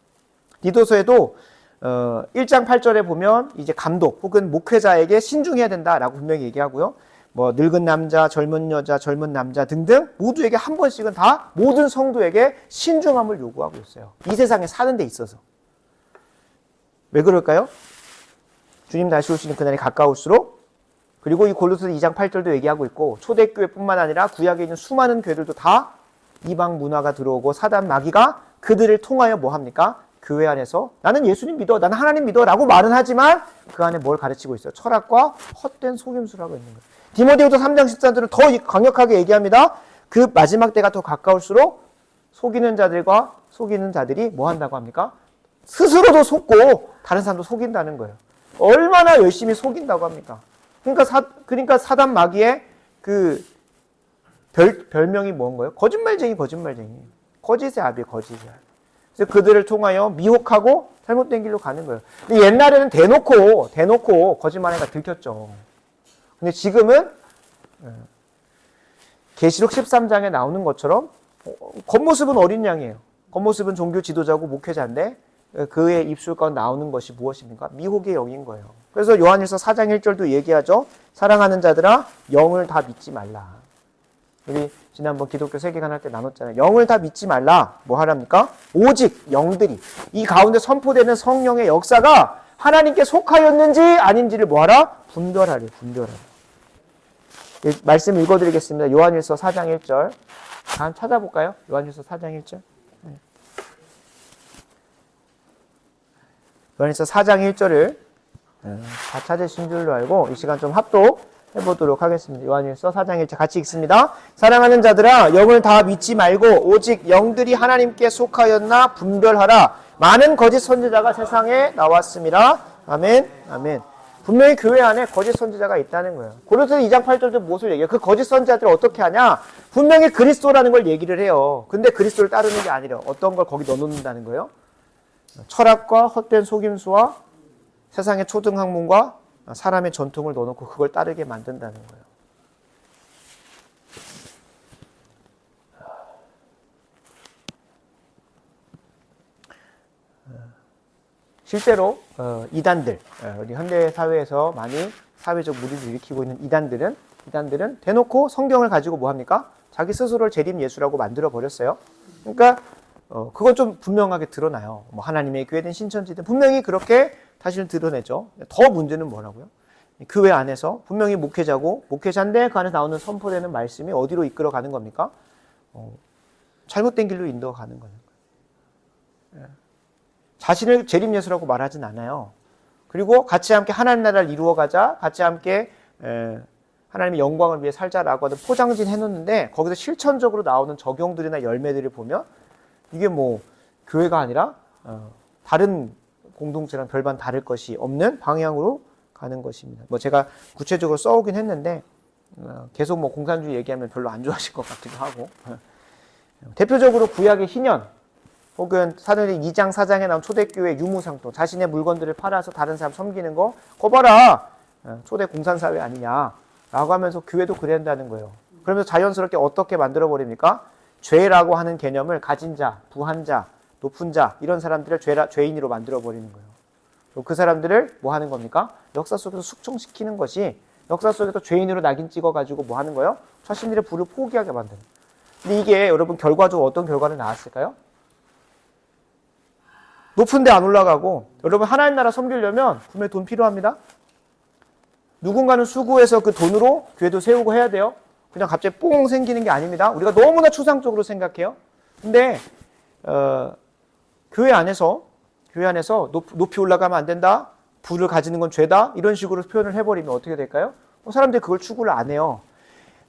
디도서에도 1장 8절에 보면 이제 감독 혹은 목회자에게 신중해야 된다라고 분명히 얘기하고요. 뭐 늙은 남자, 젊은 여자, 젊은 남자 등등 모두에게 한 번씩은 다 모든 성도에게 신중함을 요구하고 있어요. 이 세상에 사는 데 있어서. 왜 그럴까요? 주님 다시 오시는 그날이 가까울수록 그리고 이 골로새 2장 8절도 얘기하고 있고 초대교회뿐만 아니라 구약에 있는 수많은 교회들도 다 이방 문화가 들어오고 사단 마귀가 그들을 통하여 뭐 합니까? 교회 안에서 나는 예수님 믿어, 나는 하나님 믿어 라고 말은 하지만 그 안에 뭘 가르치고 있어요? 철학과 헛된 속임수라고 있는 거예요. 디모데후서 3장 14절은 더 강력하게 얘기합니다. 그 마지막 때가 더 가까울수록 속이는 자들이 뭐 한다고 합니까? 스스로도 속고 다른 사람도 속인다는 거예요. 얼마나 열심히 속인다고 합니까? 그러니까 사단 마귀의 그 별명이 뭔가요? 거짓말쟁이. 거짓의 아비. 그래서 그들을 통하여 미혹하고 잘못된 길로 가는 거예요. 근데 옛날에는 대놓고 거짓말하니까 들켰죠. 근데 지금은 계시록 13장에 나오는 것처럼 겉모습은 어린 양이에요. 겉모습은 종교 지도자고 목회자인데 그의 입술 가운데 나오는 것이 무엇입니까? 미혹의 영인 거예요. 그래서 요한일서 4장 1절도 얘기하죠. 사랑하는 자들아 영을 다 믿지 말라. 우리 지난번 기독교 세계관 할 때 나눴잖아요. 영을 다 믿지 말라. 뭐 하랍니까? 오직 영들이 이 가운데 선포되는 성령의 역사가 하나님께 속하였는지 아닌지를 뭐하라? 분별하래. 말씀 읽어드리겠습니다. 요한일서 4장 1절. 한번 찾아볼까요? 요한일서 4장 1절. 요한일서 4장 1절을 다 찾으신 줄로 알고 이 시간 좀 합독해보도록 하겠습니다. 요한일서 4장 1절 같이 읽습니다. 사랑하는 자들아 영을 다 믿지 말고 오직 영들이 하나님께 속하였나 분별하라. 많은 거짓 선지자가 세상에 나왔습니다. 아멘. 분명히 교회 안에 거짓 선지자가 있다는 거예요. 고린도서 2장 8절도 무엇을 얘기해요? 그 거짓 선지자들을 어떻게 하냐? 분명히 그리스도라는 걸 얘기를 해요. 근데 그리스도를 따르는 게 아니라 어떤 걸 거기 넣어놓는다는 거예요? 철학과 헛된 속임수와 세상의 초등학문과 사람의 전통을 넣어놓고 그걸 따르게 만든다는 거예요. 실제로 이단들, 우리 현대 사회에서 많이 사회적 무리를 일으키고 있는 이단들은 대놓고 성경을 가지고 뭐합니까? 자기 스스로를 재림 예수라고 만들어 버렸어요. 그러니까 그건 좀 분명하게 드러나요. 뭐 하나님의 교회든 신천지든 분명히 그렇게 자신을 드러내죠. 더 문제는 뭐라고요? 교회 안에서 분명히 목회자인데 그 안에서 나오는 선포되는 말씀이 어디로 이끌어 가는 겁니까? 잘못된 길로 인도가 가는 거예요. 자신을 재림 예수라고 말하진 않아요. 그리고 같이 함께 하나님 나라를 이루어가자, 같이 함께 하나님의 영광을 위해 살자라고 하는 포장진 해놓는데 거기서 실천적으로 나오는 적용들이나 열매들을 보면 이게 뭐 교회가 아니라 다른 공동체랑 별반 다를 것이 없는 방향으로 가는 것입니다. 뭐 제가 구체적으로 써오긴 했는데 계속 뭐 공산주의 얘기하면 별로 안 좋아하실 것 같기도 하고 대표적으로 구약의 희년 혹은 사도행전 2장 4장에 나온 초대교회 유무상통 자신의 물건들을 팔아서 다른 사람 섬기는 거 봐라 초대 공산사회 아니냐라고 하면서 교회도 그래야 한다는 거예요. 그러면서 자연스럽게 어떻게 만들어버립니까? 죄라고 하는 개념을 가진 자, 부한 자, 높은 자 이런 사람들을 죄인으로 만들어버리는 거예요. 그 사람들을 뭐 하는 겁니까? 역사 속에서 숙청시키는 것이 역사 속에서 죄인으로 낙인 찍어가지고 뭐 하는 거예요? 자신들의 부를 포기하게 만드는 거예요. 근데 이게 여러분 결과적으로 어떤 결과를 나왔을까요? 높은 데 안 올라가고 여러분 하나님 나라 섬기려면 분명히 돈 필요합니다. 누군가는 수고해서 그 돈으로 교회도 세우고 해야 돼요. 그냥 갑자기 뽕 생기는 게 아닙니다. 우리가 너무나 추상적으로 생각해요. 근데 교회 안에서 높이 올라가면 안 된다. 부를 가지는 건 죄다. 이런 식으로 표현을 해버리면 어떻게 될까요? 사람들이 그걸 추구를 안 해요.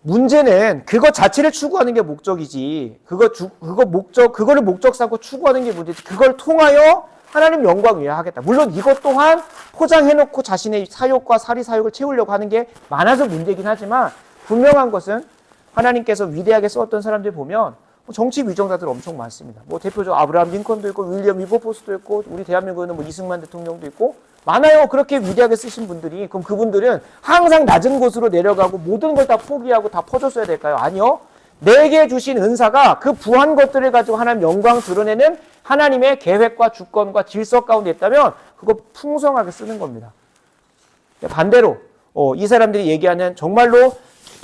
문제는 그것 자체를 추구하는 게 목적이지. 그거를 목적 삼고 추구하는 게 문제지. 그걸 통하여 하나님 영광 위에 하겠다. 물론 이것 또한 포장해놓고 자신의 사욕과 사리사욕을 채우려고 하는 게 많아서 문제긴 하지만 분명한 것은 하나님께서 위대하게 썼던 사람들 보면 정치 위정자들 엄청 많습니다. 뭐 대표적으로 아브라함 링컨도 있고 윌리엄 위버포스도 있고 우리 대한민국에는 뭐 이승만 대통령도 있고 많아요. 그렇게 위대하게 쓰신 분들이. 그럼 그분들은 항상 낮은 곳으로 내려가고 모든 걸 다 포기하고 다 퍼줬어야 될까요? 아니요. 내게 주신 은사가 그 부한 것들을 가지고 하나님 영광 드러내는 하나님의 계획과 주권과 질서 가운데 있다면 그거 풍성하게 쓰는 겁니다. 반대로 이 사람들이 얘기하는 정말로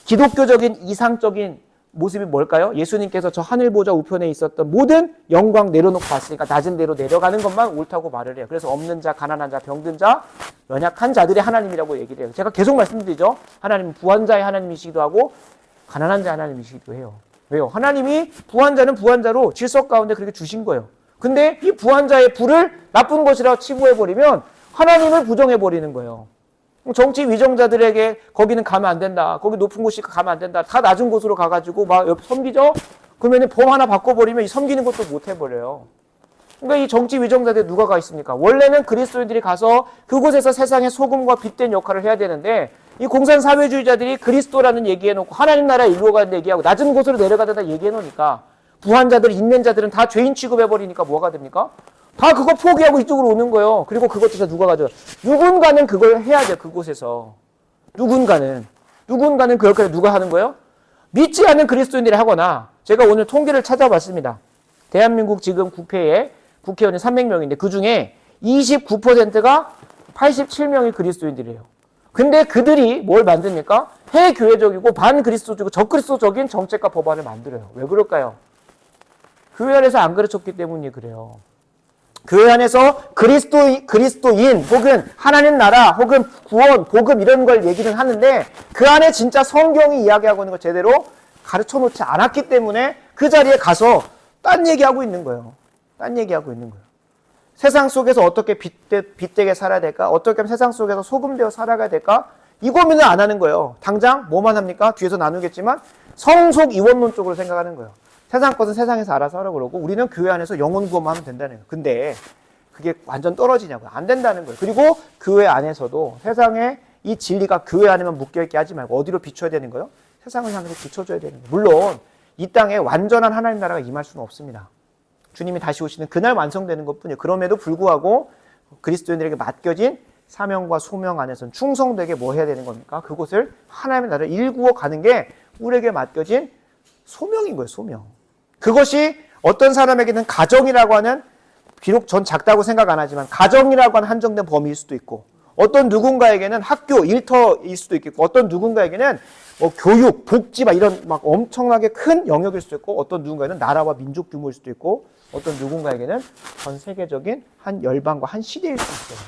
기독교적인 이상적인 모습이 뭘까요? 예수님께서 저 하늘보좌 우편에 있었던 모든 영광 내려놓고 봤으니까 낮은 데로 내려가는 것만 옳다고 말을 해요. 그래서 없는 자, 가난한 자, 병든 자, 연약한 자들의 하나님이라고 얘기를 해요. 제가 계속 말씀드리죠. 하나님은 부한 자의 하나님이시기도 하고 가난한 자의 하나님이시기도 해요. 왜요? 하나님이 부한 자는 부한 자로 질서 가운데 그렇게 주신 거예요. 근데 이 부한 자의 부를 나쁜 것이라고 치부해버리면 하나님을 부정해버리는 거예요. 정치 위정자들에게 거기는 가면 안 된다. 거기 높은 곳이 가면 안 된다. 다 낮은 곳으로 가가지고 막 섬기죠? 그러면 법 하나 바꿔버리면 이 섬기는 것도 못 해버려요. 그러니까 이 정치 위정자들 누가 가 있습니까? 원래는 그리스도인들이 가서 그곳에서 세상의 소금과 빛된 역할을 해야 되는데 이 공산사회주의자들이 그리스도라는 얘기해놓고 하나님 나라 이루어가는 얘기하고 낮은 곳으로 내려가다 얘기해놓으니까 부한자들, 있는 자들은 다 죄인 취급해버리니까 뭐가 됩니까? 다 그거 포기하고 이쪽으로 오는 거예요. 그리고 그것도 다 누가 가져가? 누군가는 그걸 해야 돼, 그곳에서. 누군가는 그 역할을 누가 하는 거예요? 믿지 않는 그리스도인들이 하거나, 제가 오늘 통계를 찾아봤습니다. 대한민국 지금 국회에 국회의원이 300명인데 그 중에 29%가 87명이 그리스도인들이에요. 근데 그들이 뭘 만듭니까? 해교회적이고 반그리스도적이고 적그리스도적인 정책과 법안을 만들어요. 왜 그럴까요? 교회 안에서 안 가르쳤기 때문에 그래요. 교회 안에서 그리스도인 혹은 하나님 나라 혹은 구원, 복음 이런 걸 얘기는 하는데 그 안에 진짜 성경이 이야기하고 있는 걸 제대로 가르쳐 놓지 않았기 때문에 그 자리에 가서 딴 얘기하고 있는 거예요. 세상 속에서 어떻게 빛되게 살아야 될까? 어떻게 하면 세상 속에서 소금되어 살아가야 될까? 이 고민을 안 하는 거예요. 당장 뭐만 합니까? 뒤에서 나누겠지만 성속 이원론 쪽으로 생각하는 거예요. 세상 것은 세상에서 알아서 하라고 그러고 우리는 교회 안에서 영혼 구원만 하면 된다는 거예요. 근데 그게 완전 떨어지냐고요. 안 된다는 거예요. 그리고 교회 안에서도 세상에 이 진리가 교회 안에만 묶여있게 하지 말고 어디로 비춰야 되는 거예요? 세상을 향해서 비춰줘야 되는 거예요. 물론 이 땅에 완전한 하나님 나라가 임할 수는 없습니다. 주님이 다시 오시는 그날 완성되는 것뿐이에요. 그럼에도 불구하고 그리스도인들에게 맡겨진 사명과 소명 안에서는 충성되게 뭐 해야 되는 겁니까? 그곳을 하나님의 나라를 일구어 가는 게 우리에게 맡겨진 소명인 거예요. 소명. 그것이 어떤 사람에게는 가정이라고 하는, 비록 전 작다고 생각 안 하지만 가정이라고 하는 한정된 범위일 수도 있고, 어떤 누군가에게는 학교, 일터일 수도 있겠고, 어떤 누군가에게는 뭐 교육, 복지 이런 막 엄청나게 큰 영역일 수도 있고, 어떤 누군가에는 나라와 민족 규모일 수도 있고, 어떤 누군가에게는 전 세계적인 한 열방과 한 시대일 수 있어요.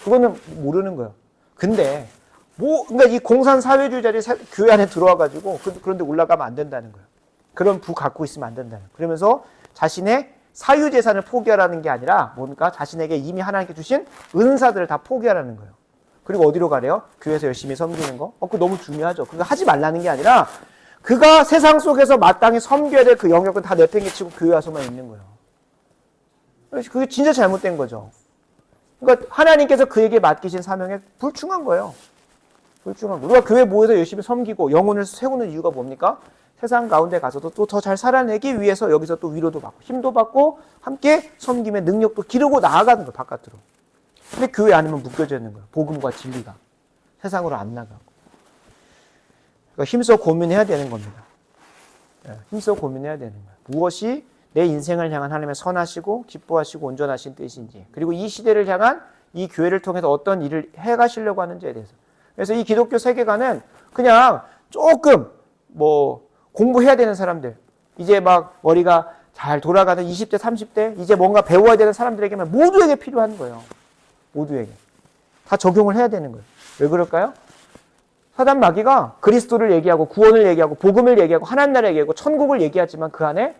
그거는 모르는 거예요. 근데 그러니까 이 공산 사회주의자들이 교회 안에 들어와가지고 그런데 올라가면 안 된다는 거예요. 그런 부 갖고 있으면 안 된다는 거예요. 그러면서 자신의 사유재산을 포기하라는 게 아니라 뭡니까? 자신에게 이미 하나님께 주신 은사들을 다 포기하라는 거예요. 그리고 어디로 가래요? 교회에서 열심히 섬기는 거? 그거 너무 중요하죠. 그거 하지 말라는 게 아니라 그가 세상 속에서 마땅히 섬겨야 될 그 영역은 다 내팽개치고 교회 와서만 있는 거예요. 그게 진짜 잘못된 거죠. 그러니까 하나님께서 그에게 맡기신 사명에 불충한 거예요. 우리가 교회 모여서 열심히 섬기고 영혼을 세우는 이유가 뭡니까? 세상 가운데 가서도 또 더 잘 살아내기 위해서 여기서 또 위로도 받고 힘도 받고 함께 섬김의 능력도 기르고 나아가는 거예요. 바깥으로. 근데 교회 안에만 묶여져 있는 거예요. 복음과 진리가. 세상으로 안 나가고. 그러니까 힘써 고민해야 되는 겁니다. 힘써 고민해야 되는 거예요. 무엇이 내 인생을 향한 하나님의 선하시고 기뻐하시고 온전하신 뜻인지, 그리고 이 시대를 향한 이 교회를 통해서 어떤 일을 해가시려고 하는지에 대해서. 그래서 이 기독교 세계관은 그냥 조금 공부해야 되는 사람들, 이제 막 머리가 잘 돌아가는 20대, 30대, 이제 뭔가 배워야 되는 사람들에게만 모두에게 필요한 거예요. 모두에게. 다 적용을 해야 되는 거예요. 왜 그럴까요? 사단 마귀가 그리스도를 얘기하고 구원을 얘기하고 복음을 얘기하고 하나님 나라를 얘기하고 천국을 얘기하지만 그 안에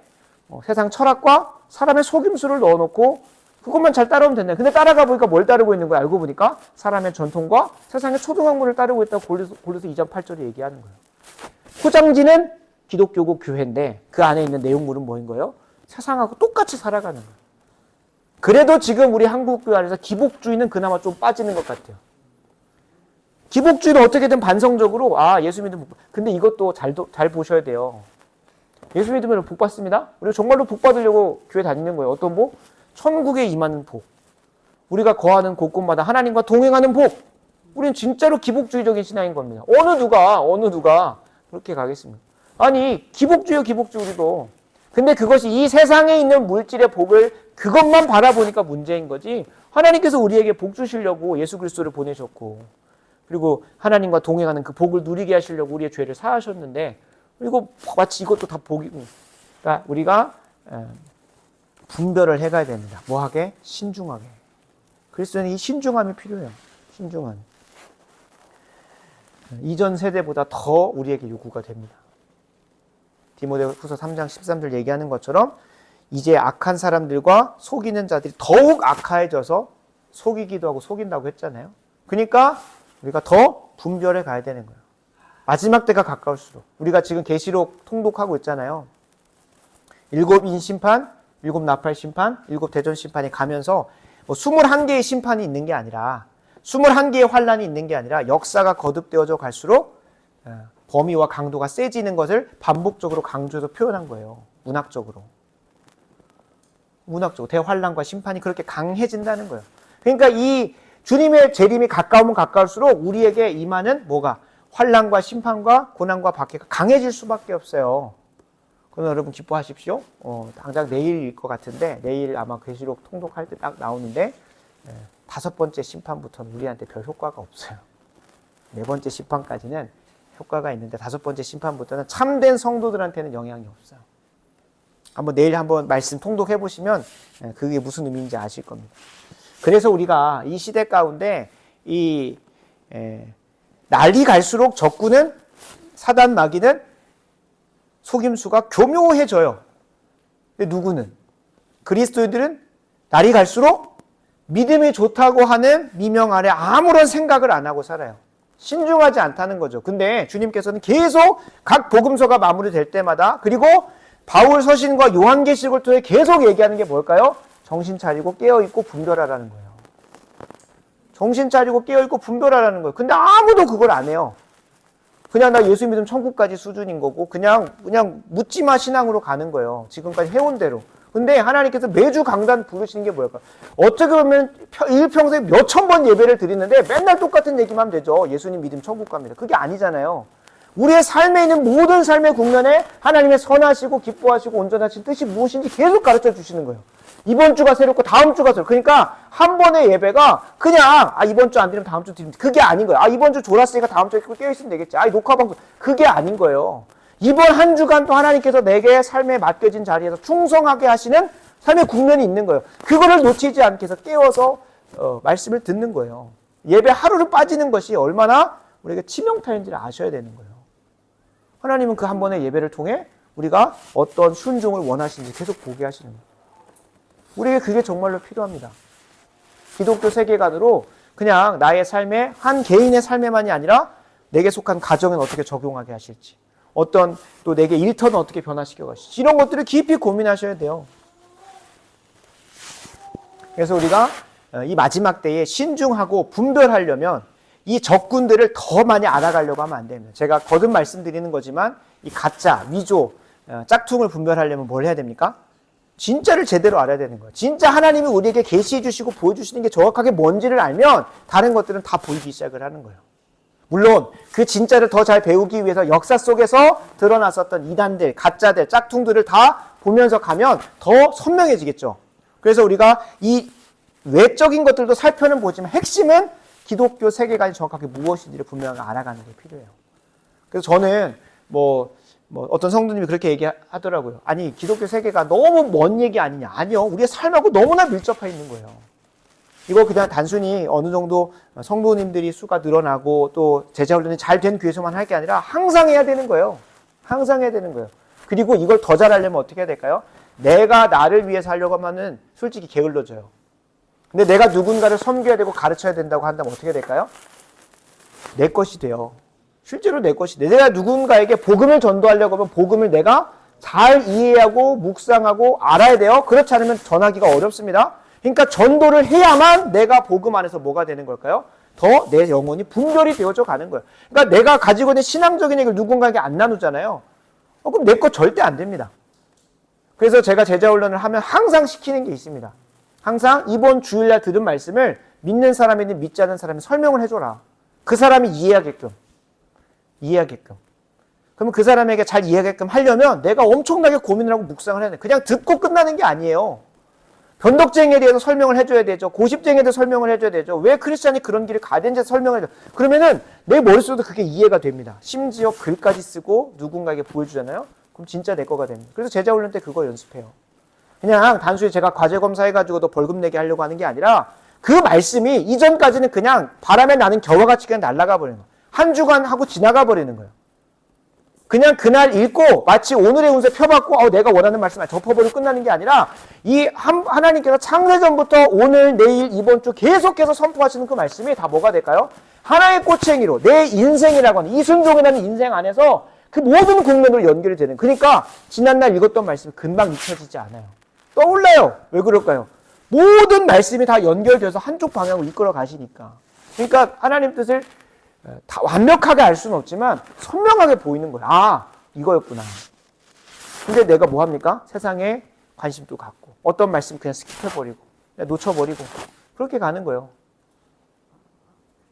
세상 철학과 사람의 속임수를 넣어놓고 그것만 잘 따라오면 된다. 근데 따라가 보니까 뭘 따르고 있는 거야? 알고 보니까 사람의 전통과 세상의 초등학문을 따르고 있다고 골로새 2장 8절에 얘기하는 거예요. 포장지는 기독교고 교회인데 그 안에 있는 내용물은 뭐인 거예요? 세상하고 똑같이 살아가는 거예요. 그래도 지금 우리 한국교회 안에서 기복주의는 그나마 좀 빠지는 것 같아요. 기복주의는 어떻게든 반성적으로 예수 믿으면 근데 이것도 잘 보셔야 돼요. 예수 믿으면 복 받습니다. 우리가 정말로 복 받으려고 교회 다니는 거예요. 어떤 복? 천국에 임하는 복. 우리가 거하는 곳곳마다 하나님과 동행하는 복. 우리는 진짜로 기복주의적인 신앙인 겁니다. 어느 누가 그렇게 가겠습니까? 아니 기복주의요 기복주의도. 근데 그것이 이 세상에 있는 물질의 복을 그것만 바라보니까 문제인 거지. 하나님께서 우리에게 복 주시려고 예수 그리스도를 보내셨고, 그리고 하나님과 동행하는 그 복을 누리게 하시려고 우리의 죄를 사하셨는데, 그리고 마치 이것도 다 복이고. 그러니까 우리가 분별을 해가야 됩니다. 뭐하게? 신중하게. 그리스도는 이 신중함이 필요해요. 신중함. 이전 세대보다 더 우리에게 요구가 됩니다. 디모데후서 3장 13절 얘기하는 것처럼 이제 악한 사람들과 속이는 자들이 더욱 악화해져서 속이기도 하고 속인다고 했잖아요. 그러니까 우리가 더 분별해 가야 되는 거예요. 마지막 때가 가까울수록. 우리가 지금 계시록 통독하고 있잖아요. 7인 심판, 일곱 나팔 심판, 일곱 대전 심판이 가면서 뭐 21개의 심판이 있는 게 아니라 21개의 환란이 있는 게 아니라 역사가 거듭되어져 갈수록 범위와 강도가 세지는 것을 반복적으로 강조해서 표현한 거예요. 문학적으로 대환란과 심판이 그렇게 강해진다는 거예요. 그러니까 이 주님의 재림이 가까우면 가까울수록 우리에게 임하는 뭐가 환란과 심판과 고난과 박해가 강해질 수밖에 없어요. 그럼 여러분 기뻐하십시오. 당장 내일일 것 같은데 내일 아마 계시록 통독할 때 딱 나오는데 5번째 심판부터는 우리한테 별 효과가 없어요. 4번째 심판까지는 효과가 있는데 5번째 심판부터는 참된 성도들한테는 영향이 없어요. 내일 한번 말씀 통독해 보시면 그게 무슨 의미인지 아실 겁니다. 그래서 우리가 이 시대 가운데 날이 갈수록 적군은 사단 마귀는 속임수가 교묘해져요. 근데 누구는? 그리스도인들은 날이 갈수록 믿음이 좋다고 하는 미명 아래 아무런 생각을 안 하고 살아요. 신중하지 않다는 거죠. 근데 주님께서는 계속 각 복음서가 마무리될 때마다 그리고 바울 서신과 요한계시록을 통해 계속 얘기하는 게 뭘까요? 정신 차리고 깨어있고 분별하라는 거예요. 정신 차리고 깨어있고 분별하라는 거예요. 근데 아무도 그걸 안 해요. 그냥 나 예수 믿으면 천국까지 수준인 거고 그냥 묻지마 신앙으로 가는 거예요. 지금까지 해온 대로. 근데 하나님께서 매주 강단 부르시는 게 뭘까? 어떻게 보면 일평생 몇천 번 예배를 드리는데 맨날 똑같은 얘기만 하면 되죠. 예수님 믿으면 천국 갑니다. 그게 아니잖아요. 우리의 삶에 있는 모든 삶의 국면에 하나님의 선하시고 기뻐하시고 온전하신 뜻이 무엇인지 계속 가르쳐 주시는 거예요. 이번 주가 새롭고 다음 주가 새롭고 그러니까 한 번의 예배가 그냥 이번 주 안 드리면 다음 주 드리면 그게 아닌 거예요. 이번 주 졸았으니까 다음 주에 깨어있으면 되겠지. 녹화 방송 그게 아닌 거예요. 이번 한 주간 또 하나님께서 내게 삶에 맡겨진 자리에서 충성하게 하시는 삶의 국면이 있는 거예요. 그거를 놓치지 않게 해서 깨워서 말씀을 듣는 거예요. 예배 하루를 빠지는 것이 얼마나 우리에게 치명타인지를 아셔야 되는 거예요. 하나님은 그 한 번의 예배를 통해 우리가 어떤 순종을 원하시는지 계속 보게 하시는 거예요. 우리에게 그게 정말로 필요합니다. 기독교 세계관으로 그냥 나의 삶에 한 개인의 삶에만이 아니라 내게 속한 가정은 어떻게 적용하게 하실지 어떤 또 내게 일터는 어떻게 변화시켜 가실지 이런 것들을 깊이 고민하셔야 돼요. 그래서 우리가 이 마지막 때에 신중하고 분별하려면 이 적군들을 더 많이 알아가려고 하면 안 됩니다. 제가 거듭 말씀드리는 거지만 이 가짜, 위조, 짝퉁을 분별하려면 뭘 해야 됩니까? 진짜를 제대로 알아야 되는 거예요. 진짜 하나님이 우리에게 계시해 주시고 보여주시는 게 정확하게 뭔지를 알면 다른 것들은 다 보이기 시작을 하는 거예요. 물론 그 진짜를 더 잘 배우기 위해서 역사 속에서 드러났었던 이단들, 가짜들, 짝퉁들을 다 보면서 가면 더 선명해지겠죠. 그래서 우리가 이 외적인 것들도 살펴는 보지만 핵심은 기독교 세계관이 정확하게 무엇인지를 분명히 알아가는 게 필요해요. 그래서 저는 어떤 성도님이 그렇게 얘기하더라고요. 아니 기독교 세계가 너무 먼 얘기 아니냐. 아니요. 우리의 삶하고 너무나 밀접해 있는 거예요. 이거 그냥 단순히 어느 정도 성도님들이 수가 늘어나고 또 제자훈련이 잘 된 교회에서만 할 게 아니라 항상 해야 되는 거예요. 항상 해야 되는 거예요. 그리고 이걸 더 잘하려면 어떻게 해야 될까요? 내가 나를 위해 살려고 하면은 솔직히 게을러져요. 근데 내가 누군가를 섬겨야 되고 가르쳐야 된다고 한다면 어떻게 될까요? 내 것이 돼요. 실제로 내 것이 돼. 내가 누군가에게 복음을 전도하려고 하면 복음을 내가 잘 이해하고 묵상하고 알아야 돼요. 그렇지 않으면 전하기가 어렵습니다. 그러니까 전도를 해야만 내가 복음 안에서 뭐가 되는 걸까요? 더 내 영혼이 분별이 되어져 가는 거예요. 그러니까 내가 가지고 있는 신앙적인 얘기를 누군가에게 안 나누잖아요. 그럼 내 거 절대 안 됩니다. 그래서 제가 제자훈련을 하면 항상 시키는 게 있습니다. 항상 이번 주일날 들은 말씀을 믿는 사람이든 믿지 않는 사람이 설명을 해줘라. 그 사람이 이해하게끔. 그러면 그 사람에게 잘 이해하게끔 하려면 내가 엄청나게 고민을 하고 묵상을 해야 돼. 그냥 듣고 끝나는 게 아니에요. 변덕쟁이에 대해서 설명을 해줘야 되죠. 고집쟁이에 대해서 설명을 해줘야 되죠. 왜 크리스찬이 그런 길을 가야 되는지 설명을 해줘. 그러면은 내 머릿속에도 그게 이해가 됩니다. 심지어 글까지 쓰고 누군가에게 보여주잖아요. 그럼 진짜 내 거가 됩니다. 그래서 제자훈련 때 그거 연습해요. 그냥 단순히 제가 과제 검사해가지고도 벌금 내게 하려고 하는 게 아니라 그 말씀이 이전까지는 그냥 바람에 나는 겨와 같이 그냥 날아가 버리는 거예요. 한 주간 하고 지나가 버리는 거예요. 그냥 그날 읽고 마치 오늘의 운세 펴봤고 내가 원하는 말씀을 덮어버리고 끝나는 게 아니라 이 하나님께서 창세전부터 오늘, 내일, 이번 주 계속해서 선포하시는 그 말씀이 다 뭐가 될까요? 하나의 꼬챙이로 내 인생이라고 하는 이순종이라는 인생 안에서 그 모든 국면으로 연결이 되는 그러니까 지난날 읽었던 말씀이 금방 잊혀지지 않아요. 떠올라요. 왜 그럴까요? 모든 말씀이 다 연결돼서 한쪽 방향으로 이끌어 가시니까. 그러니까 하나님 뜻을 다 완벽하게 알 수는 없지만 선명하게 보이는 거예요. 아, 이거였구나. 근데 내가 뭐 합니까? 세상에 관심도 갖고 어떤 말씀 그냥 스킵해버리고 놓쳐버리고 그렇게 가는 거예요.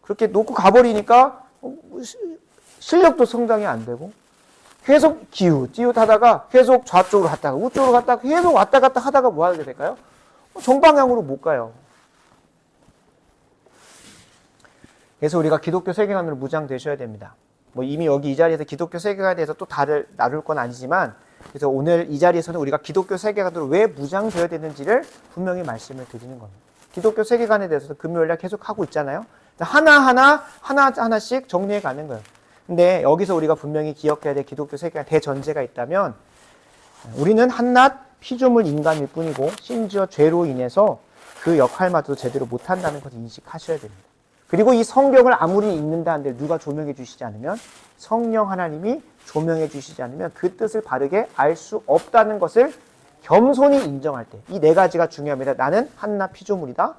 그렇게 놓고 가버리니까 실력도 성장이 안 되고 계속 찌웃하다가 계속 좌쪽으로 갔다가 우쪽으로 갔다가 계속 왔다 갔다 하다가 뭐 하게 될까요? 정방향으로 못 가요. 그래서 우리가 기독교 세계관으로 무장되셔야 됩니다. 뭐 이미 여기 이 자리에서 기독교 세계관에 대해서 또 다를 나눌 건 아니지만 그래서 오늘 이 자리에서는 우리가 기독교 세계관으로 왜 무장되어야 되는지를 분명히 말씀을 드리는 겁니다. 기독교 세계관에 대해서도 금요일날 계속 하고 있잖아요. 하나하나씩 정리해 가는 거예요. 근데 여기서 우리가 분명히 기억해야 될 기독교 세계관 대전제가 있다면 우리는 한낱 피조물 인간일 뿐이고 심지어 죄로 인해서 그 역할마저도 제대로 못한다는 것을 인식하셔야 됩니다. 그리고 이 성경을 아무리 읽는다 한들 누가 조명해 주시지 않으면 성령 하나님이 조명해 주시지 않으면 그 뜻을 바르게 알 수 없다는 것을 겸손히 인정할 때 이 네 가지가 중요합니다. 나는 한낱 피조물이다.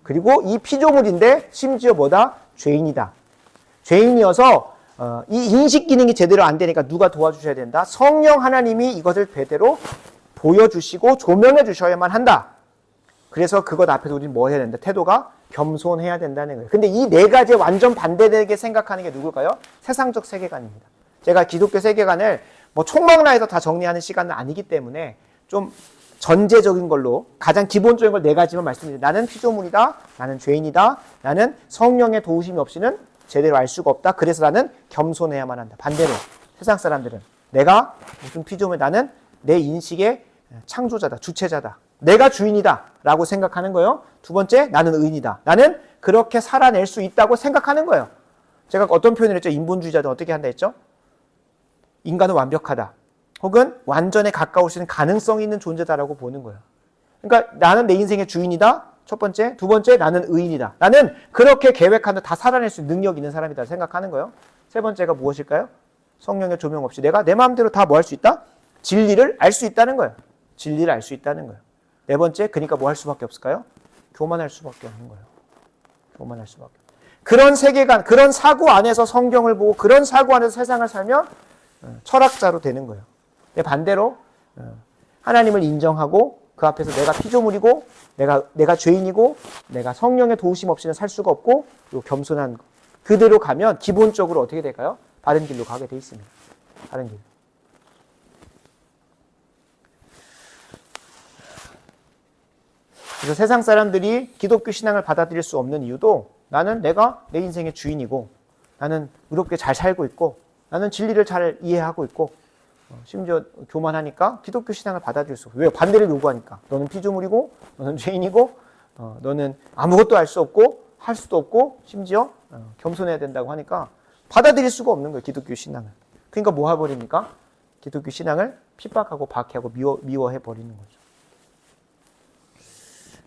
그리고 이 피조물인데 심지어 뭐다? 죄인이다. 죄인이어서 이 인식 기능이 제대로 안 되니까 누가 도와주셔야 된다? 성령 하나님이 이것을 제대로 보여주시고 조명해 주셔야만 한다. 그래서 그것 앞에서 우리는 뭐 해야 된다? 태도가 겸손해야 된다는 거예요. 근데 이 네 가지에 완전 반대되게 생각하는 게 누굴까요? 세상적 세계관입니다. 제가 기독교 세계관을 뭐 총망라해서 다 정리하는 시간은 아니기 때문에 좀 전제적인 걸로 가장 기본적인 걸 네 가지만 말씀드립니다. 나는 피조물이다. 나는 죄인이다. 나는 성령의 도우심이 없이는 제대로 알 수가 없다. 그래서 나는 겸손해야만 한다. 반대로 세상 사람들은 내가 무슨 피조물, 나는 내 인식의 창조자다. 주체자다. 내가 주인이다 라고 생각하는 거예요. 두 번째, 나는 의인이다. 나는 그렇게 살아낼 수 있다고 생각하는 거예요. 제가 어떤 표현을 했죠? 인본주의자들 어떻게 한다 했죠? 인간은 완벽하다. 혹은 완전에 가까울 수 있는 가능성이 있는 존재다라고 보는 거예요. 그러니까 나는 내 인생의 주인이다. 첫 번째. 두 번째, 나는 의인이다. 나는 그렇게 계획한 대로 다 살아낼 수 있는 능력이 있는 사람이다 생각하는 거예요. 세 번째가 무엇일까요? 성령의 조명 없이 내가 내 마음대로 다 뭐 할 수 있다? 진리를 알 수 있다는 거예요. 진리를 알 수 있다는 거예요. 네 번째, 그러니까 뭐 할 수밖에 없을까요? 교만할 수밖에 없는 거예요. 교만할 수밖에. 그런 세계관, 그런 사고 안에서 성경을 보고 그런 사고 안에서 세상을 살면 철학자로 되는 거예요. 근데 반대로 하나님을 인정하고 그 앞에서 내가 피조물이고 내가 죄인이고 내가 성령의 도우심 없이는 살 수가 없고 그리고 겸손한 거. 그대로 가면 기본적으로 어떻게 될까요? 바른 길로 가게 돼 있습니다. 바른 길. 그래서 세상 사람들이 기독교 신앙을 받아들일 수 없는 이유도 나는 내가 내 인생의 주인이고 나는 의롭게 잘 살고 있고 나는 진리를 잘 이해하고 있고 심지어 교만하니까 기독교 신앙을 받아들일 수 없어. 왜요? 반대를 요구하니까. 너는 피조물이고 너는 죄인이고 너는 아무것도 알 수 없고 할 수도 없고 심지어 겸손해야 된다고 하니까 받아들일 수가 없는 거예요. 기독교 신앙을. 그러니까 뭐 해버립니까? 기독교 신앙을 핍박하고 박해하고 미워해버리는 거죠.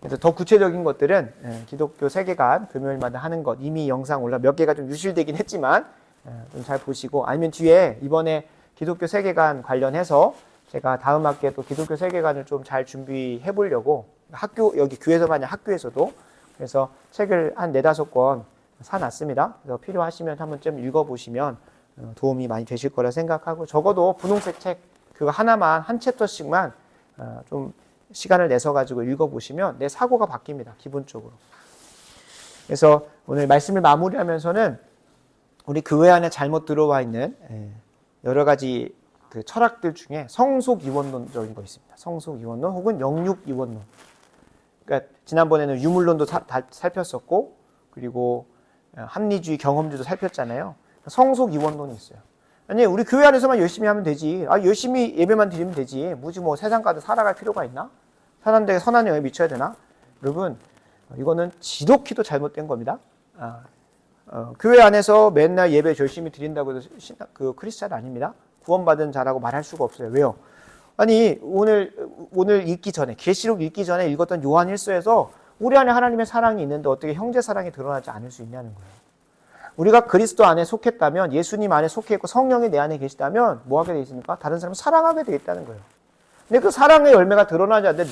그래서 더 구체적인 것들은 기독교 세계관 금요일마다 하는 것 이미 영상 올라 몇 개가 좀 유실되긴 했지만 좀 잘 보시고 아니면 뒤에 이번에 기독교 세계관 관련해서 제가 다음 학기에 또 기독교 세계관을 좀 잘 준비해 보려고 여기 교회에서만이 학교에서도 그래서 책을 한 4-5권 사놨습니다. 그래서 필요하시면 한 번쯤 읽어보시면 도움이 많이 되실 거라 생각하고 적어도 분홍색 책 그거 하나만 한 챕터씩만 좀 시간을 내서 가지고 읽어보시면 내 사고가 바뀝니다. 기본적으로. 그래서 오늘 말씀을 마무리하면서는 우리 교회 안에 잘못 들어와 있는 여러 가지 그 철학들 중에 성속 이원론적인 거 있습니다. 성속 이원론 혹은 영육 이원론. 그러니까 지난번에는 유물론도 살폈었고 그리고 합리주의, 경험주의도 살폈잖아요. 성속 이원론이 있어요. 아니 우리 교회 안에서만 열심히 하면 되지. 열심히 예배만 드리면 되지. 뭐지 뭐 세상 가도 살아갈 필요가 있나? 사람들에게 선한 영향을 미쳐야 되나? 여러분 이거는 지독히도 잘못된 겁니다. 교회 안에서 맨날 예배 열심히 드린다고 해서 그 크리스찬 아닙니다. 구원받은 자라고 말할 수가 없어요. 왜요? 아니 오늘 읽기 전에 계시록 읽기 전에 읽었던 요한 1서에서 우리 안에 하나님의 사랑이 있는데 어떻게 형제 사랑이 드러나지 않을 수 있냐는 거예요. 우리가 그리스도 안에 속했다면 예수님 안에 속해 있고 성령이 내 안에 계시다면 뭐 하게 돼 있습니까? 다른 사람을 사랑하게 돼 있다는 거예요. 근데 그 사랑의 열매가 드러나지 않는데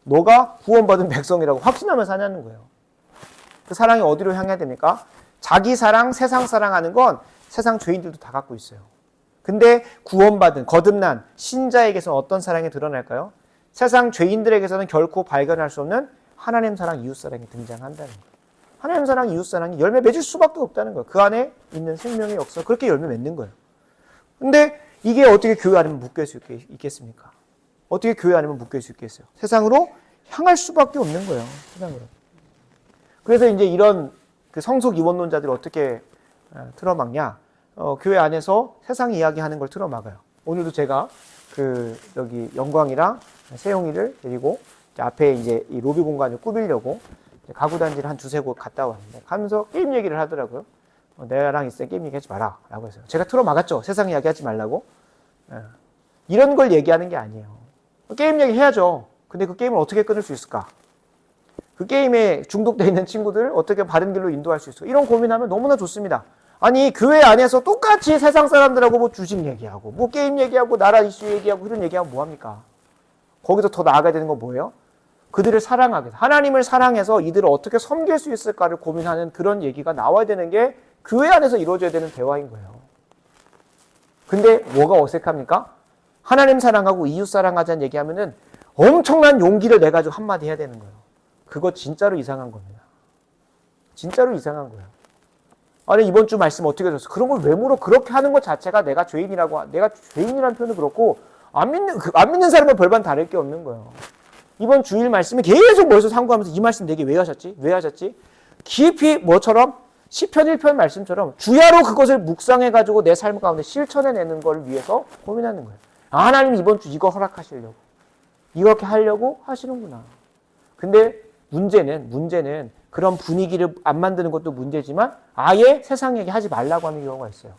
너가 구원받은 백성이라고 확신하며 사냐는 거예요. 그 사랑이 어디로 향해야 됩니까? 자기 사랑, 세상 사랑하는 건 세상 죄인들도 다 갖고 있어요. 근데 구원받은 거듭난 신자에게서는 어떤 사랑이 드러날까요? 세상 죄인들에게서는 결코 발견할 수 없는 하나님 사랑, 이웃 사랑이 등장한다는 거예요. 하나님 사랑, 이웃 사랑이 열매 맺을 수밖에 없다는 거예요. 그 안에 있는 생명의 역사, 그렇게 열매 맺는 거예요. 근데 이게 어떻게 교회 안에 묶일 수 있겠습니까? 어떻게 교회 안에 묶일 수 있겠어요? 세상으로 향할 수밖에 없는 거예요. 세상으로. 그래서 이제 이런 그 성속 이원론자들이 어떻게 틀어막냐? 교회 안에서 세상 이야기하는 걸 틀어막아요. 오늘도 제가 여기 영광이랑 세용이를 데리고 앞에 이제 이 로비 공간을 꾸미려고 가구 단지를 한 두세 곳 갔다 왔는데 가면서 게임 얘기를 하더라고요. 내랑 있을 때 게임 얘기하지 마라 라고 했어요. 제가 틀어막았죠. 세상 이야기 하지 말라고. 이런 걸 얘기하는 게 아니에요. 게임 얘기 해야죠. 근데 그 게임을 어떻게 끊을 수 있을까? 그 게임에 중독되어 있는 친구들 어떻게 바른 길로 인도할 수 있을까? 이런 고민하면 너무나 좋습니다. 아니 교회 안에서 똑같이 세상 사람들하고 뭐 주식 얘기하고 뭐 게임 얘기하고 나라 이슈 얘기하고 이런 얘기하면 뭐합니까? 거기서 더 나아가야 되는 건 뭐예요? 그들을 사랑하게 해서 하나님을 사랑해서 이들을 어떻게 섬길 수 있을까를 고민하는 그런 얘기가 나와야 되는 게 교회 안에서 이루어져야 되는 대화인 거예요. 근데 뭐가 어색합니까? 하나님 사랑하고 이웃 사랑하자는 얘기하면은 엄청난 용기를 내가지고 한마디 해야 되는 거예요. 그거 진짜로 이상한 겁니다. 진짜로 이상한 거예요. 아니 이번 주 말씀 어떻게 들었어? 그런 걸 왜 물어? 그렇게 하는 것 자체가 내가 죄인이라는 표현은 그렇고 안 믿는 사람은 별반 다를 게 없는 거예요. 이번 주일 말씀에 계속 머릿속 상고하면서 이 말씀 내게 왜 하셨지? 왜 하셨지? 깊이 뭐처럼 시편 1편 말씀처럼 주야로 그것을 묵상해가지고 내 삶 가운데 실천해내는 걸 위해서 고민하는 거예요. 아, 하나님 이번 주 이거 허락하시려고 이렇게 하려고 하시는구나. 근데 문제는 그런 분위기를 안 만드는 것도 문제지만 아예 세상 얘기 하지 말라고 하는 경우가 있어요.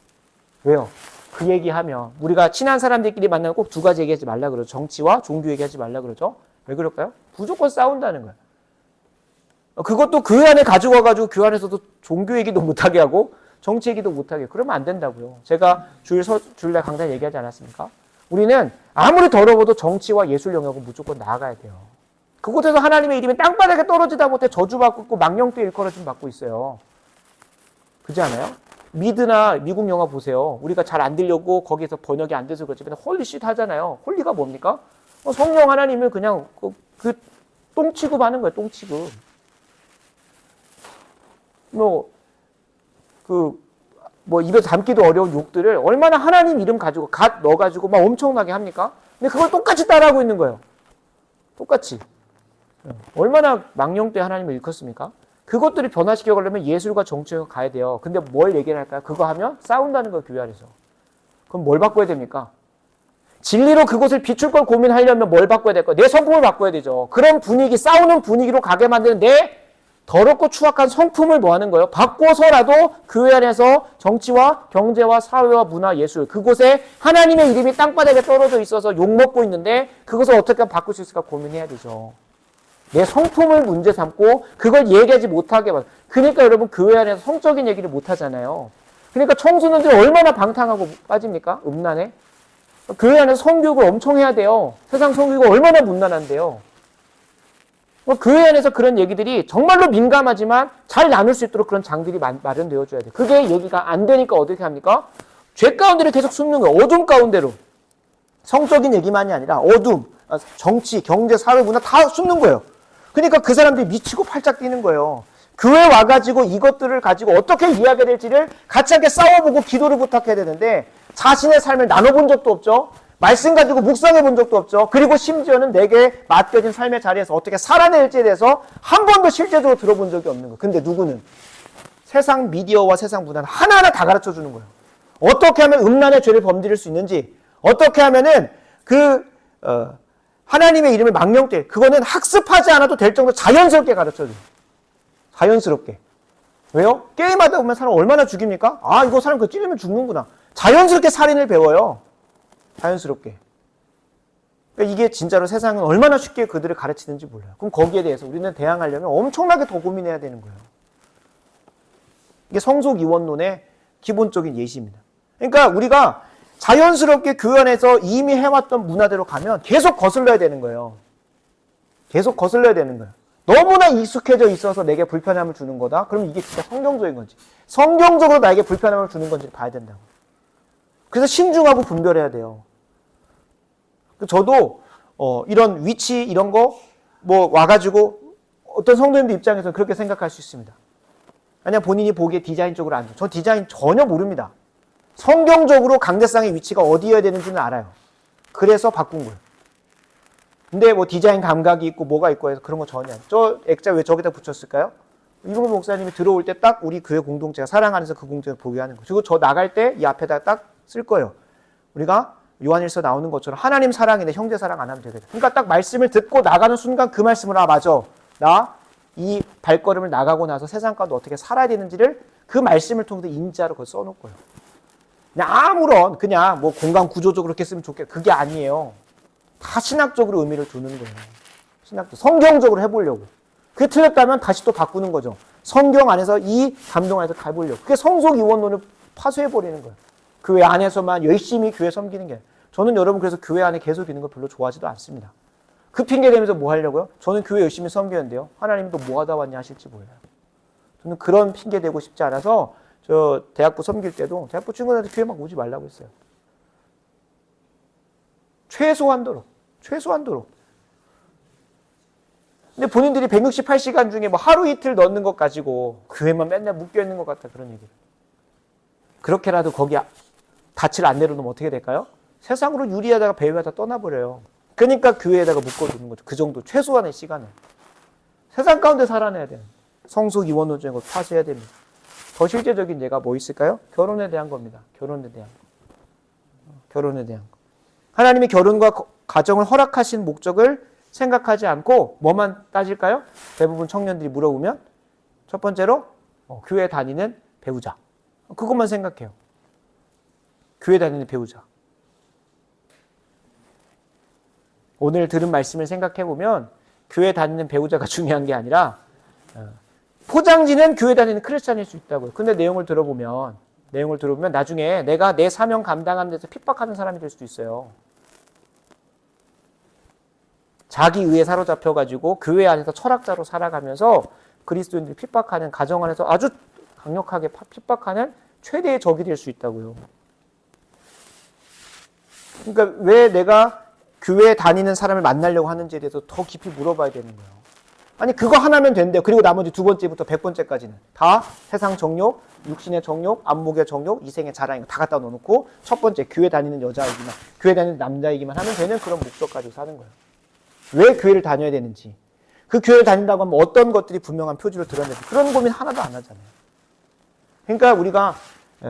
왜요? 그 얘기하면 우리가 친한 사람들끼리 만나면 꼭 두 가지 얘기하지 말라 그러죠. 정치와 종교 얘기하지 말라 그러죠. 왜 그럴까요? 무조건 싸운다는 거예요. 그것도 그 안에 가지고 와가지고 그 안에서도 종교 얘기도 못하게 하고 정치 얘기도 못하게 그러면 안 된다고요. 제가 주일날 강단 얘기하지 않았습니까? 우리는 아무리 더러워도 정치와 예술 영역은 무조건 나아가야 돼요. 그곳에서 하나님의 이름이 땅바닥에 떨어지다 못해 저주받고 있고 망령되이 일컬어짐 받고 있어요. 그렇지 않아요? 미드나 미국 영화 보세요. 우리가 잘 안 들려고 거기에서 번역이 안 돼서 그렇지만 홀리쉿 하잖아요. 홀리가 뭡니까? 성령 하나님을 그냥 똥 취급하는 거예요. 똥 취급. 입에 담기도 어려운 욕들을 얼마나 하나님 이름 가지고 넣어가지고 막 엄청나게 합니까? 근데 그걸 똑같이 따라하고 있는 거예요. 똑같이. 얼마나 망령되이 하나님을 일컫습니까? 그것들을 변화시켜 가려면 예술과 정치가 가야 돼요. 근데 뭘 얘기를 할까요? 그거 하면 싸운다는 거예요, 교회 안에서. 그럼 뭘 바꿔야 됩니까? 진리로 그것을 비출 걸 고민하려면 뭘 바꿔야 될까요? 내 성품을 바꿔야 되죠. 그런 분위기, 싸우는 분위기로 가게 만드는 내 더럽고 추악한 성품을 뭐 하는 거예요? 바꿔서라도 교회 안에서 정치와 경제와 사회와 문화, 예술 그곳에 하나님의 이름이 땅바닥에 떨어져 있어서 욕먹고 있는데 그것을 어떻게 바꿀 수 있을까 고민해야 되죠. 내 성품을 문제 삼고 그걸 얘기하지 못하게 봐. 그러니까 여러분 교회 안에서 성적인 얘기를 못 하잖아요. 그러니까 청소년들이 얼마나 방탕하고 빠집니까? 음란에. 교회 안에서 성교육을 엄청 해야 돼요. 세상 성교육이 얼마나 문란한데요. 교회 안에서 그런 얘기들이 정말로 민감하지만 잘 나눌 수 있도록 그런 장들이 마련되어줘야 돼요. 그게 얘기가 안 되니까 어떻게 합니까? 죄 가운데를 계속 숨는 거예요. 어둠 가운데로. 성적인 얘기만이 아니라 어둠, 정치, 경제, 사회, 문화 다 숨는 거예요. 그러니까 그 사람들이 미치고 팔짝 뛰는 거예요. 교회 와가지고 이것들을 가지고 어떻게 이해하게 될지를 같이 함께 싸워보고 기도를 부탁해야 되는데 자신의 삶을 나눠본 적도 없죠. 말씀 가지고 묵상해 본 적도 없죠. 그리고 심지어는 내게 맡겨진 삶의 자리에서 어떻게 살아낼지에 대해서 한 번도 실제적으로 들어본 적이 없는 거예요. 근데 누구는 세상 미디어와 세상 문화는 하나하나 다 가르쳐 주는 거예요. 어떻게 하면 음란의 죄를 범죄할 수 있는지, 어떻게 하면은 하나님의 이름을 망령되 그거는 학습하지 않아도 될 정도로 자연스럽게 가르쳐줘요. 자연스럽게. 왜요? 게임하다 보면 사람 얼마나 죽입니까? 아, 이거 사람 찔리면 죽는구나. 자연스럽게 살인을 배워요. 자연스럽게. 그러니까 이게 진짜로 세상은 얼마나 쉽게 그들을 가르치는지 몰라요. 그럼 거기에 대해서 우리는 대항하려면 엄청나게 더 고민해야 되는 거예요. 이게 성속 이원론의 기본적인 예시입니다. 그러니까 우리가 자연스럽게 교회 안에서 이미 해왔던 문화대로 가면 계속 거슬러야 되는 거예요. 계속 거슬러야 되는 거예요. 너무나 익숙해져 있어서 내게 불편함을 주는 거다? 그럼 이게 진짜 성경적인 건지, 성경적으로 나에게 불편함을 주는 건지 봐야 된다고. 그래서 신중하고 분별해야 돼요. 저도 이런 위치 이런 거 뭐 와가지고 어떤 성도님들 입장에서 그렇게 생각할 수 있습니다. 아니야 본인이 보기에 디자인 쪽으로 안 좋아. 저 디자인 전혀 모릅니다. 성경적으로 강대상의 위치가 어디여야 되는지는 알아요. 그래서 바꾼 거예요. 근데 뭐 디자인 감각이 있고 뭐가 있고 해서 그런 거 전혀 안. 저 액자 왜 저기다 붙였을까요? 이봉규 목사님이 들어올 때 딱 우리 교회 공동체가 사랑 안에서 그 공동체를 보게 하는 거예요. 그리고 저 나갈 때 이 앞에다 딱 쓸 거예요. 우리가 요한일서 나오는 것처럼 하나님 사랑인데 형제 사랑 안 하면 되거든. 그러니까 딱 말씀을 듣고 나가는 순간 그 말씀을 맞아. 나 이 발걸음을 나가고 나서 세상 가운데 어떻게 살아야 되는지를 그 말씀을 통해서 인자로 그걸 써놓을 거예요. 그냥 아무런 그냥 뭐 공간 구조적으로 그렇게 쓰면 좋겠다. 그게 아니에요. 다 신학적으로 의미를 두는 거예요. 신학적 성경적으로 해보려고. 그게 틀렸다면 다시 또 바꾸는 거죠. 성경 안에서 이 감동 안에서 가보려고. 그게 성속 이원론을 파쇄해버리는 거예요. 교회 안에서만 열심히 교회 섬기는 게. 저는 여러분 그래서 교회 안에 계속 있는 걸 별로 좋아하지도 않습니다. 그 핑계 대면서 뭐 하려고요? 저는 교회 열심히 섬기는데요. 하나님이 또 뭐 하다 왔냐 하실지 몰라요. 저는 그런 핑계 대고 싶지 않아서 저 대학부 섬길 때도 대학부 친구들한테 교회 막 오지 말라고 했어요. 최소한도로. 근데 본인들이 168시간 중에 뭐 하루 이틀 넣는 것 가지고 교회만 맨날 묶여 있는 것 같다 그런 얘기를. 그렇게라도 거기 닻을 안 내려놓으면 어떻게 될까요? 세상으로 유리하다가 배회하다 떠나버려요. 그러니까 교회에다가 묶어두는 거죠. 그 정도 최소한의 시간을. 세상 가운데 살아내야 돼요. 성속 이원론적인 걸 파쇄해야 됩니다. 더 실제적인 예가 뭐 있을까요? 결혼에 대한 겁니다. 결혼에 대한 거. 하나님이 결혼과 가정을 허락하신 목적을 생각하지 않고 뭐만 따질까요? 대부분 청년들이 물어보면 첫 번째로 교회 다니는 배우자. 그것만 생각해요. 교회 다니는 배우자. 오늘 들은 말씀을 생각해보면 교회 다니는 배우자가 중요한 게 아니라 포장지는 교회 다니는 크리스찬일 수 있다고요. 근데 내용을 들어보면 나중에 내가 내 사명 감당하는 데서 핍박하는 사람이 될 수도 있어요. 자기 의에 사로잡혀가지고 교회 안에서 철학자로 살아가면서 그리스도인들이 핍박하는 가정 안에서 아주 강력하게 핍박하는 최대의 적이 될 수 있다고요. 그러니까 왜 내가 교회 다니는 사람을 만나려고 하는지에 대해서 더 깊이 물어봐야 되는 거예요. 아니 그거 하나면 된대요. 그리고 나머지 2번째부터 100번째까지는 다 세상 정욕, 육신의 정욕, 안목의 정욕, 이생의 자랑 다 갖다 놓고 첫 번째 교회 다니는 여자이기만, 교회 다니는 남자이기만 하면 되는 그런 목적 가지고 사는 거예요. 왜 교회를 다녀야 되는지, 그 교회를 다닌다고 하면 어떤 것들이 분명한 표지로 드러내는지 그런 고민 하나도 안 하잖아요. 그러니까 우리가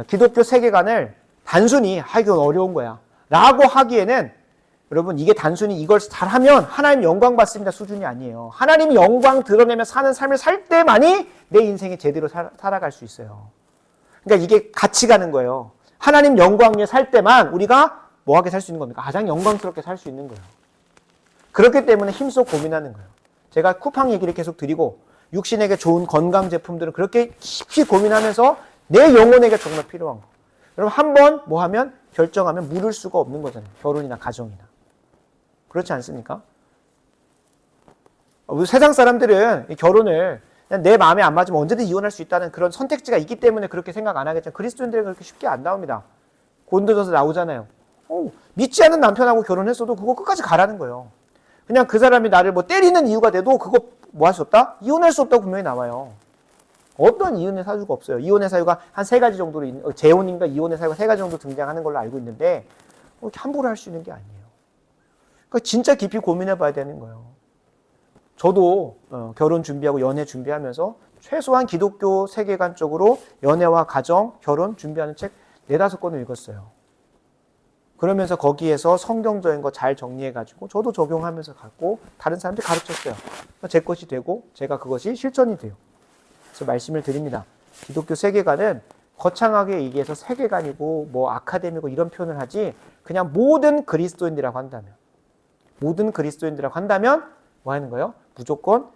기독교 세계관을 단순히 이건 어려운 거야 라고 하기에는 여러분 이게 단순히 이걸 잘하면 하나님 영광 받습니다 수준이 아니에요. 하나님 영광 드러내며 사는 삶을 살 때만이 내 인생이 제대로 살아갈 수 있어요. 그러니까 이게 같이 가는 거예요. 하나님 영광 위에 살 때만 우리가 뭐하게 살 수 있는 겁니까? 가장 영광스럽게 살 수 있는 거예요. 그렇기 때문에 힘써 고민하는 거예요. 제가 쿠팡 얘기를 계속 드리고 육신에게 좋은 건강 제품들은 그렇게 깊이 고민하면서 내 영혼에게 정말 필요한 거. 여러분 한번 뭐 하면 결정하면 물을 수가 없는 거잖아요. 결혼이나 가정이나. 그렇지 않습니까? 우리 세상 사람들은 결혼을 그냥 내 마음에 안 맞으면 언제든 이혼할 수 있다는 그런 선택지가 있기 때문에 그렇게 생각 안 하겠지만 그리스도인들은 그렇게 쉽게 안 나옵니다. 곤도져서 나오잖아요. 믿지 않는 남편하고 결혼했어도 그거 끝까지 가라는 거예요. 그냥 그 사람이 나를 뭐 때리는 이유가 돼도 그거 뭐 할 수 없다? 이혼할 수 없다고 분명히 나와요. 어떤 이혼의 사유가 없어요. 이혼의 사유가 한 3가지 정도로, 재혼인가 이혼의 사유가 3가지 정도 등장하는 걸로 알고 있는데 이렇게 함부로 할 수 있는 게 아니에요. 그러니까 진짜 깊이 고민해 봐야 되는 거예요. 저도 결혼 준비하고 연애 준비하면서 최소한 기독교 세계관 쪽으로 연애와 가정, 결혼 준비하는 책 4-5권을 읽었어요. 그러면서 거기에서 성경적인 거 잘 정리해가지고 저도 적용하면서 갖고 다른 사람들 가르쳤어요. 제 것이 되고 제가 그것이 실천이 돼요. 그래서 말씀을 드립니다. 기독교 세계관은 거창하게 얘기해서 세계관이고 뭐 아카데미고 이런 표현을 하지 그냥 모든 그리스도인이라고 한다면 뭐 하는 거예요? 무조건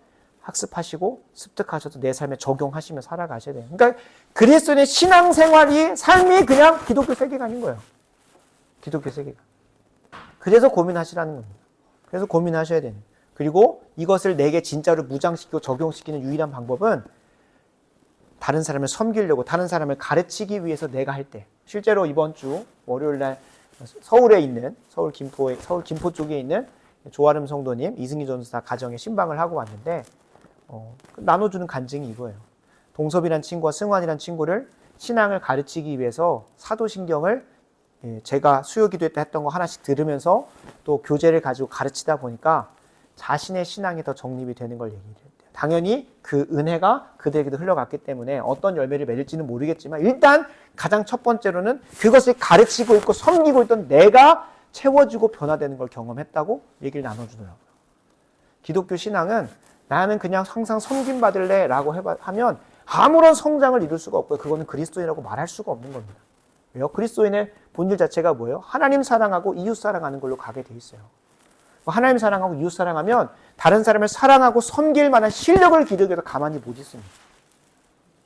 학습하시고 습득하셔서 내 삶에 적용하시며 살아가셔야 돼요. 그러니까 그리스도인의 신앙생활이 삶이 그냥 기독교 세계관인 거예요. 기독교 세계가. 그래서 고민하시라는 겁니다. 그래서 고민하셔야 되는. 그리고 이것을 내게 진짜로 무장시키고 적용시키는 유일한 방법은 다른 사람을 섬기려고 다른 사람을 가르치기 위해서 내가 할 때. 실제로 이번 주 월요일 날 서울에 있는 서울 김포 쪽에 있는 조아름 성도님 이승희 전도사 가정에 신방을 하고 왔는데 나눠주는 간증이 이거예요. 동섭이란 친구와 승환이란 친구를 신앙을 가르치기 위해서 사도신경을 제가 수요기도 때 했던 거 하나씩 들으면서 또 교재를 가지고 가르치다 보니까 자신의 신앙이 더 정립이 되는 걸 얘기해요. 당연히 그 은혜가 그들에게도 흘러갔기 때문에 어떤 열매를 맺을지는 모르겠지만 일단 가장 첫 번째로는 그것을 가르치고 있고 섬기고 있던 내가 채워지고 변화되는 걸 경험했다고 얘기를 나눠주더라고요. 기독교 신앙은 나는 그냥 항상 섬김받을래 라고 하면 아무런 성장을 이룰 수가 없고요. 그거는 그리스도인이라고 말할 수가 없는 겁니다. 왜요? 그리스도인의 본질 자체가 뭐예요? 하나님 사랑하고 이웃 사랑하는 걸로 가게 돼 있어요. 하나님 사랑하고 이웃 사랑하면 다른 사람을 사랑하고 섬길 만한 실력을 기르기 위해서 가만히 못 있습니다.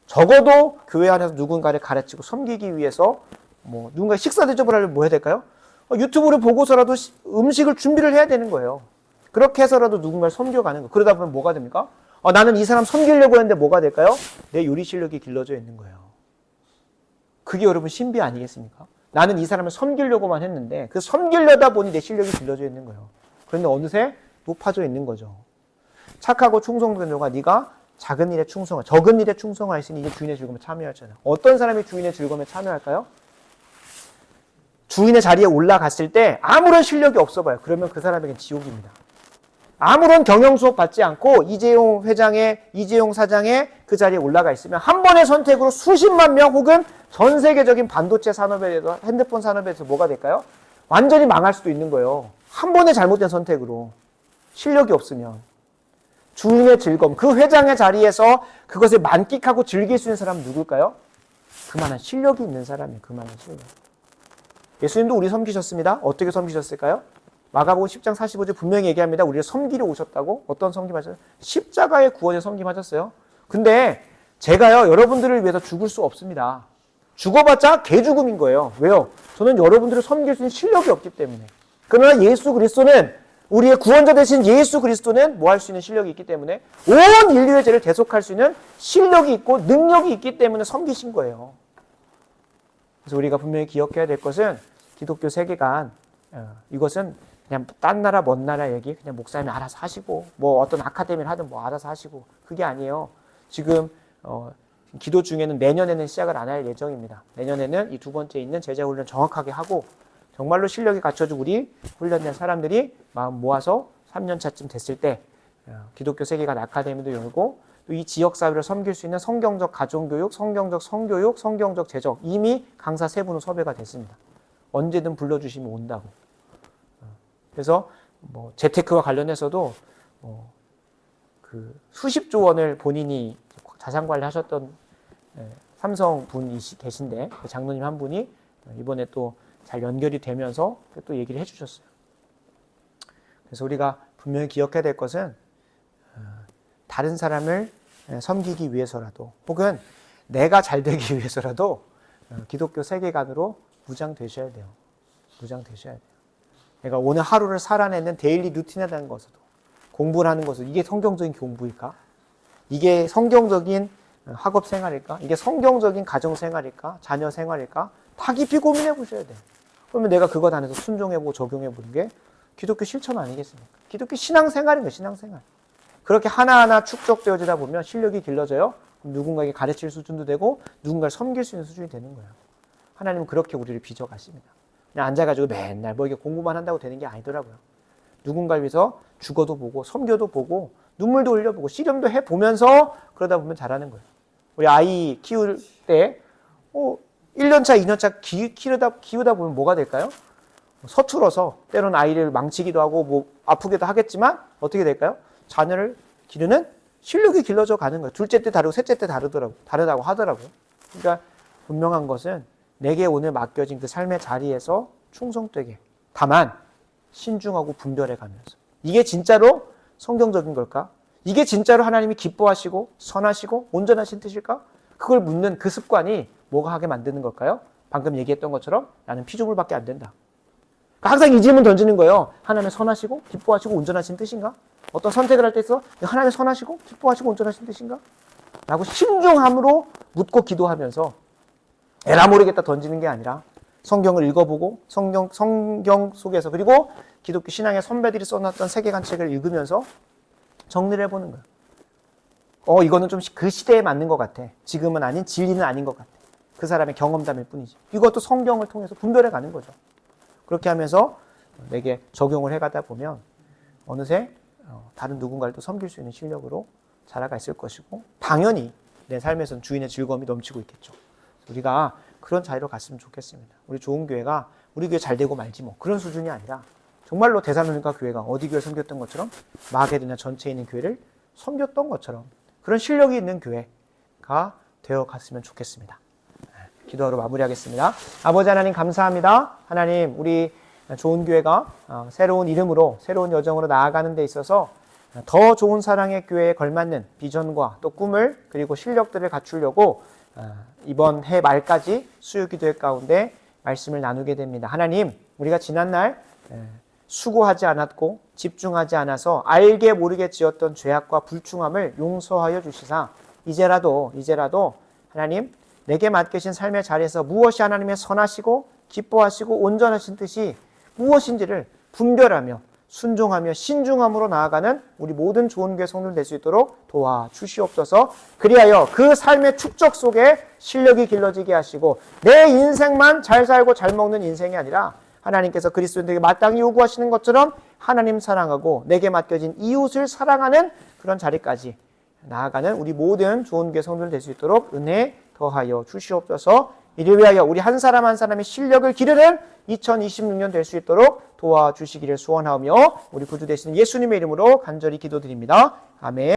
적어도 교회 안에서 누군가를 가르치고 섬기기 위해서 누군가 식사 대접을 하려면 뭐 해야 될까요? 유튜브를 보고서라도 음식을 준비를 해야 되는 거예요. 그렇게 해서라도 누군가를 섬겨가는 거예요. 그러다 보면 뭐가 됩니까? 나는 이 사람 섬기려고 했는데 뭐가 될까요? 내 요리 실력이 길러져 있는 거예요. 그게 여러분 신비 아니겠습니까? 나는 이 사람을 섬기려고만 했는데 그 섬기려다 보니 내 실력이 길러져 있는 거예요. 그런데 어느새 높아져 있는 거죠. 착하고 충성된 자가 네가 적은 일에 충성하시니 이게 주인의 즐거움에 참여하잖아요. 어떤 사람이 주인의 즐거움에 참여할까요? 주인의 자리에 올라갔을 때 아무런 실력이 없어 봐요. 그러면 그 사람에겐 지옥입니다. 아무런 경영 수업 받지 않고 이재용 사장의 그 자리에 올라가 있으면 한 번의 선택으로 수십만 명 혹은 전 세계적인 반도체 산업에서 핸드폰 산업에서 뭐가 될까요? 완전히 망할 수도 있는 거예요. 한 번의 잘못된 선택으로 실력이 없으면 주인의 즐거움, 그 회장의 자리에서 그것을 만끽하고 즐길 수 있는 사람은 누굴까요? 그만한 실력이 있는 사람이에요. 그만한 실력. 예수님도 우리 섬기셨습니다. 어떻게 섬기셨을까요? 마가복음 10장 45절 분명히 얘기합니다. 우리를 섬기러 오셨다고. 어떤 섬김하셨어요? 십자가의 구원에 섬김하셨어요. 근데 제가요 여러분들을 위해서 죽을 수 없습니다. 죽어봤자 개죽음인 거예요. 왜요? 저는 여러분들을 섬길 수 있는 실력이 없기 때문에. 그러나 예수 그리스도는 우리의 구원자 되신 예수 그리스도는 뭐 할 수 있는 실력이 있기 때문에 온 인류의 죄를 대속할 수 있는 실력이 있고 능력이 있기 때문에 섬기신 거예요. 그래서 우리가 분명히 기억해야 될 것은 기독교 세계관 이것은 그냥 딴 나라 먼 나라 얘기 그냥 목사님이 알아서 하시고 뭐 어떤 아카데미를 하든 뭐 알아서 하시고 그게 아니에요. 지금 기도 중에는 내년에는 시작을 안 할 예정입니다. 내년에는 이 두 번째 있는 제자 훈련 정확하게 하고 정말로 실력이 갖춰지고 우리 훈련된 사람들이 마음 모아서 3년 차쯤 됐을 때 기독교 세계관 아카데미도 열고 또 이 지역사회를 섬길 수 있는 성경적 가정교육, 성경적 성교육, 성경적 재적 이미 강사 3분은 섭외가 됐습니다. 언제든 불러주시면 온다고. 그래서 뭐 재테크와 관련해서도 그 수십조 원을 본인이 자산 관리하셨던 삼성 분이 계신데 그 장로님 한 분이 이번에 또 잘 연결이 되면서 또 얘기를 해주셨어요. 그래서 우리가 분명히 기억해야 될 것은 다른 사람을 섬기기 위해서라도 혹은 내가 잘 되기 위해서라도 기독교 세계관으로 무장되셔야 돼요. 무장되셔야 돼요. 내가 오늘 하루를 살아내는 데일리 루틴에 대한 것으로 공부를 하는 것으로 이게 성경적인 공부일까? 이게 성경적인 학업 생활일까? 이게 성경적인 가정 생활일까? 자녀 생활일까? 다 깊이 고민해 보셔야 돼요. 그러면 내가 그것 안에서 순종해보고 적용해보는 게 기독교 실천 아니겠습니까? 기독교 신앙생활인 거예요. 신앙생활. 그렇게 하나하나 축적되어지다 보면 실력이 길러져요. 그럼 누군가에게 가르칠 수준도 되고 누군가를 섬길 수 있는 수준이 되는 거예요. 하나님은 그렇게 우리를 빚어가십니다. 그냥 앉아가지고 맨날 뭐 이게 공부만 한다고 되는 게 아니더라고요. 누군가를 위해서 죽어도 보고 섬겨도 보고 눈물도 흘려보고 씨름도 해보면서 그러다 보면 잘하는 거예요. 우리 아이 키울 때 1년차, 2년차 키우다 보면 뭐가 될까요? 서툴어서 때로는 아이를 망치기도 하고 뭐 아프기도 하겠지만 어떻게 될까요? 자녀를 기르는 실력이 길러져 가는 거예요. 둘째 때 다르고 셋째 때 다르다고 하더라고요. 그러니까 분명한 것은 내게 오늘 맡겨진 그 삶의 자리에서 충성되게 다만 신중하고 분별해 가면서 이게 진짜로 성경적인 걸까? 이게 진짜로 하나님이 기뻐하시고 선하시고 온전하신 뜻일까? 그걸 묻는 그 습관이 뭐가 하게 만드는 걸까요? 방금 얘기했던 것처럼 나는 피조물밖에 안 된다. 항상 이 질문 던지는 거예요. 하나님의 선하시고 기뻐하시고 온전하신 뜻인가? 어떤 선택을 할 때 있어 하나님의 선하시고 기뻐하시고 온전하신 뜻인가? 라고 신중함으로 묻고 기도하면서 에라 모르겠다 던지는 게 아니라 성경을 읽어보고 성경 속에서 그리고 기독교 신앙의 선배들이 써놨던 세계관 책을 읽으면서 정리를 해보는 거예요. 이거는 좀 그 시대에 맞는 것 같아. 지금은 아닌 진리는 아닌 것 같아. 그 사람의 경험담일 뿐이지. 이것도 성경을 통해서 분별해 가는 거죠. 그렇게 하면서 내게 적용을 해가다 보면 어느새 다른 누군가를 또 섬길 수 있는 실력으로 자라가 있을 것이고 당연히 내 삶에서는 주인의 즐거움이 넘치고 있겠죠. 우리가 그런 자리로 갔으면 좋겠습니다. 우리 좋은 교회가 우리 교회 잘 되고 말지 뭐 그런 수준이 아니라 정말로 데살로니가 교회가 어디 교회를 섬겼던 것처럼 마게도냐 전체에 있는 교회를 섬겼던 것처럼 그런 실력이 있는 교회가 되어 갔으면 좋겠습니다. 기도하러 마무리하겠습니다. 아버지 하나님 감사합니다. 하나님 우리 좋은 교회가 새로운 이름으로 새로운 여정으로 나아가는 데 있어서 더 좋은 사랑의 교회에 걸맞는 비전과 또 꿈을 그리고 실력들을 갖추려고 이번 해 말까지 수요기도회 가운데 말씀을 나누게 됩니다. 하나님 우리가 지난날 수고하지 않았고 집중하지 않아서 알게 모르게 지었던 죄악과 불충함을 용서하여 주시사 이제라도 하나님 내게 맡기신 삶의 자리에서 무엇이 하나님의 선하시고 기뻐하시고 온전하신 뜻이 무엇인지를 분별하며 순종하며 신중함으로 나아가는 우리 모든 좋은 교회 성도들 될 수 있도록 도와주시옵소서. 그리하여 그 삶의 축적 속에 실력이 길러지게 하시고 내 인생만 잘 살고 잘 먹는 인생이 아니라 하나님께서 그리스도인들에게 마땅히 요구하시는 것처럼 하나님 사랑하고 내게 맡겨진 이웃을 사랑하는 그런 자리까지 나아가는 우리 모든 좋은 교회 성도들 될 수 있도록 은혜 더하여 주시옵소서. 이를 위하여 우리 한 사람 한 사람의 실력을 기르는 2026년 될 수 있도록 도와주시기를 소원하며 우리 구주 되시는 예수님의 이름으로 간절히 기도드립니다. 아멘.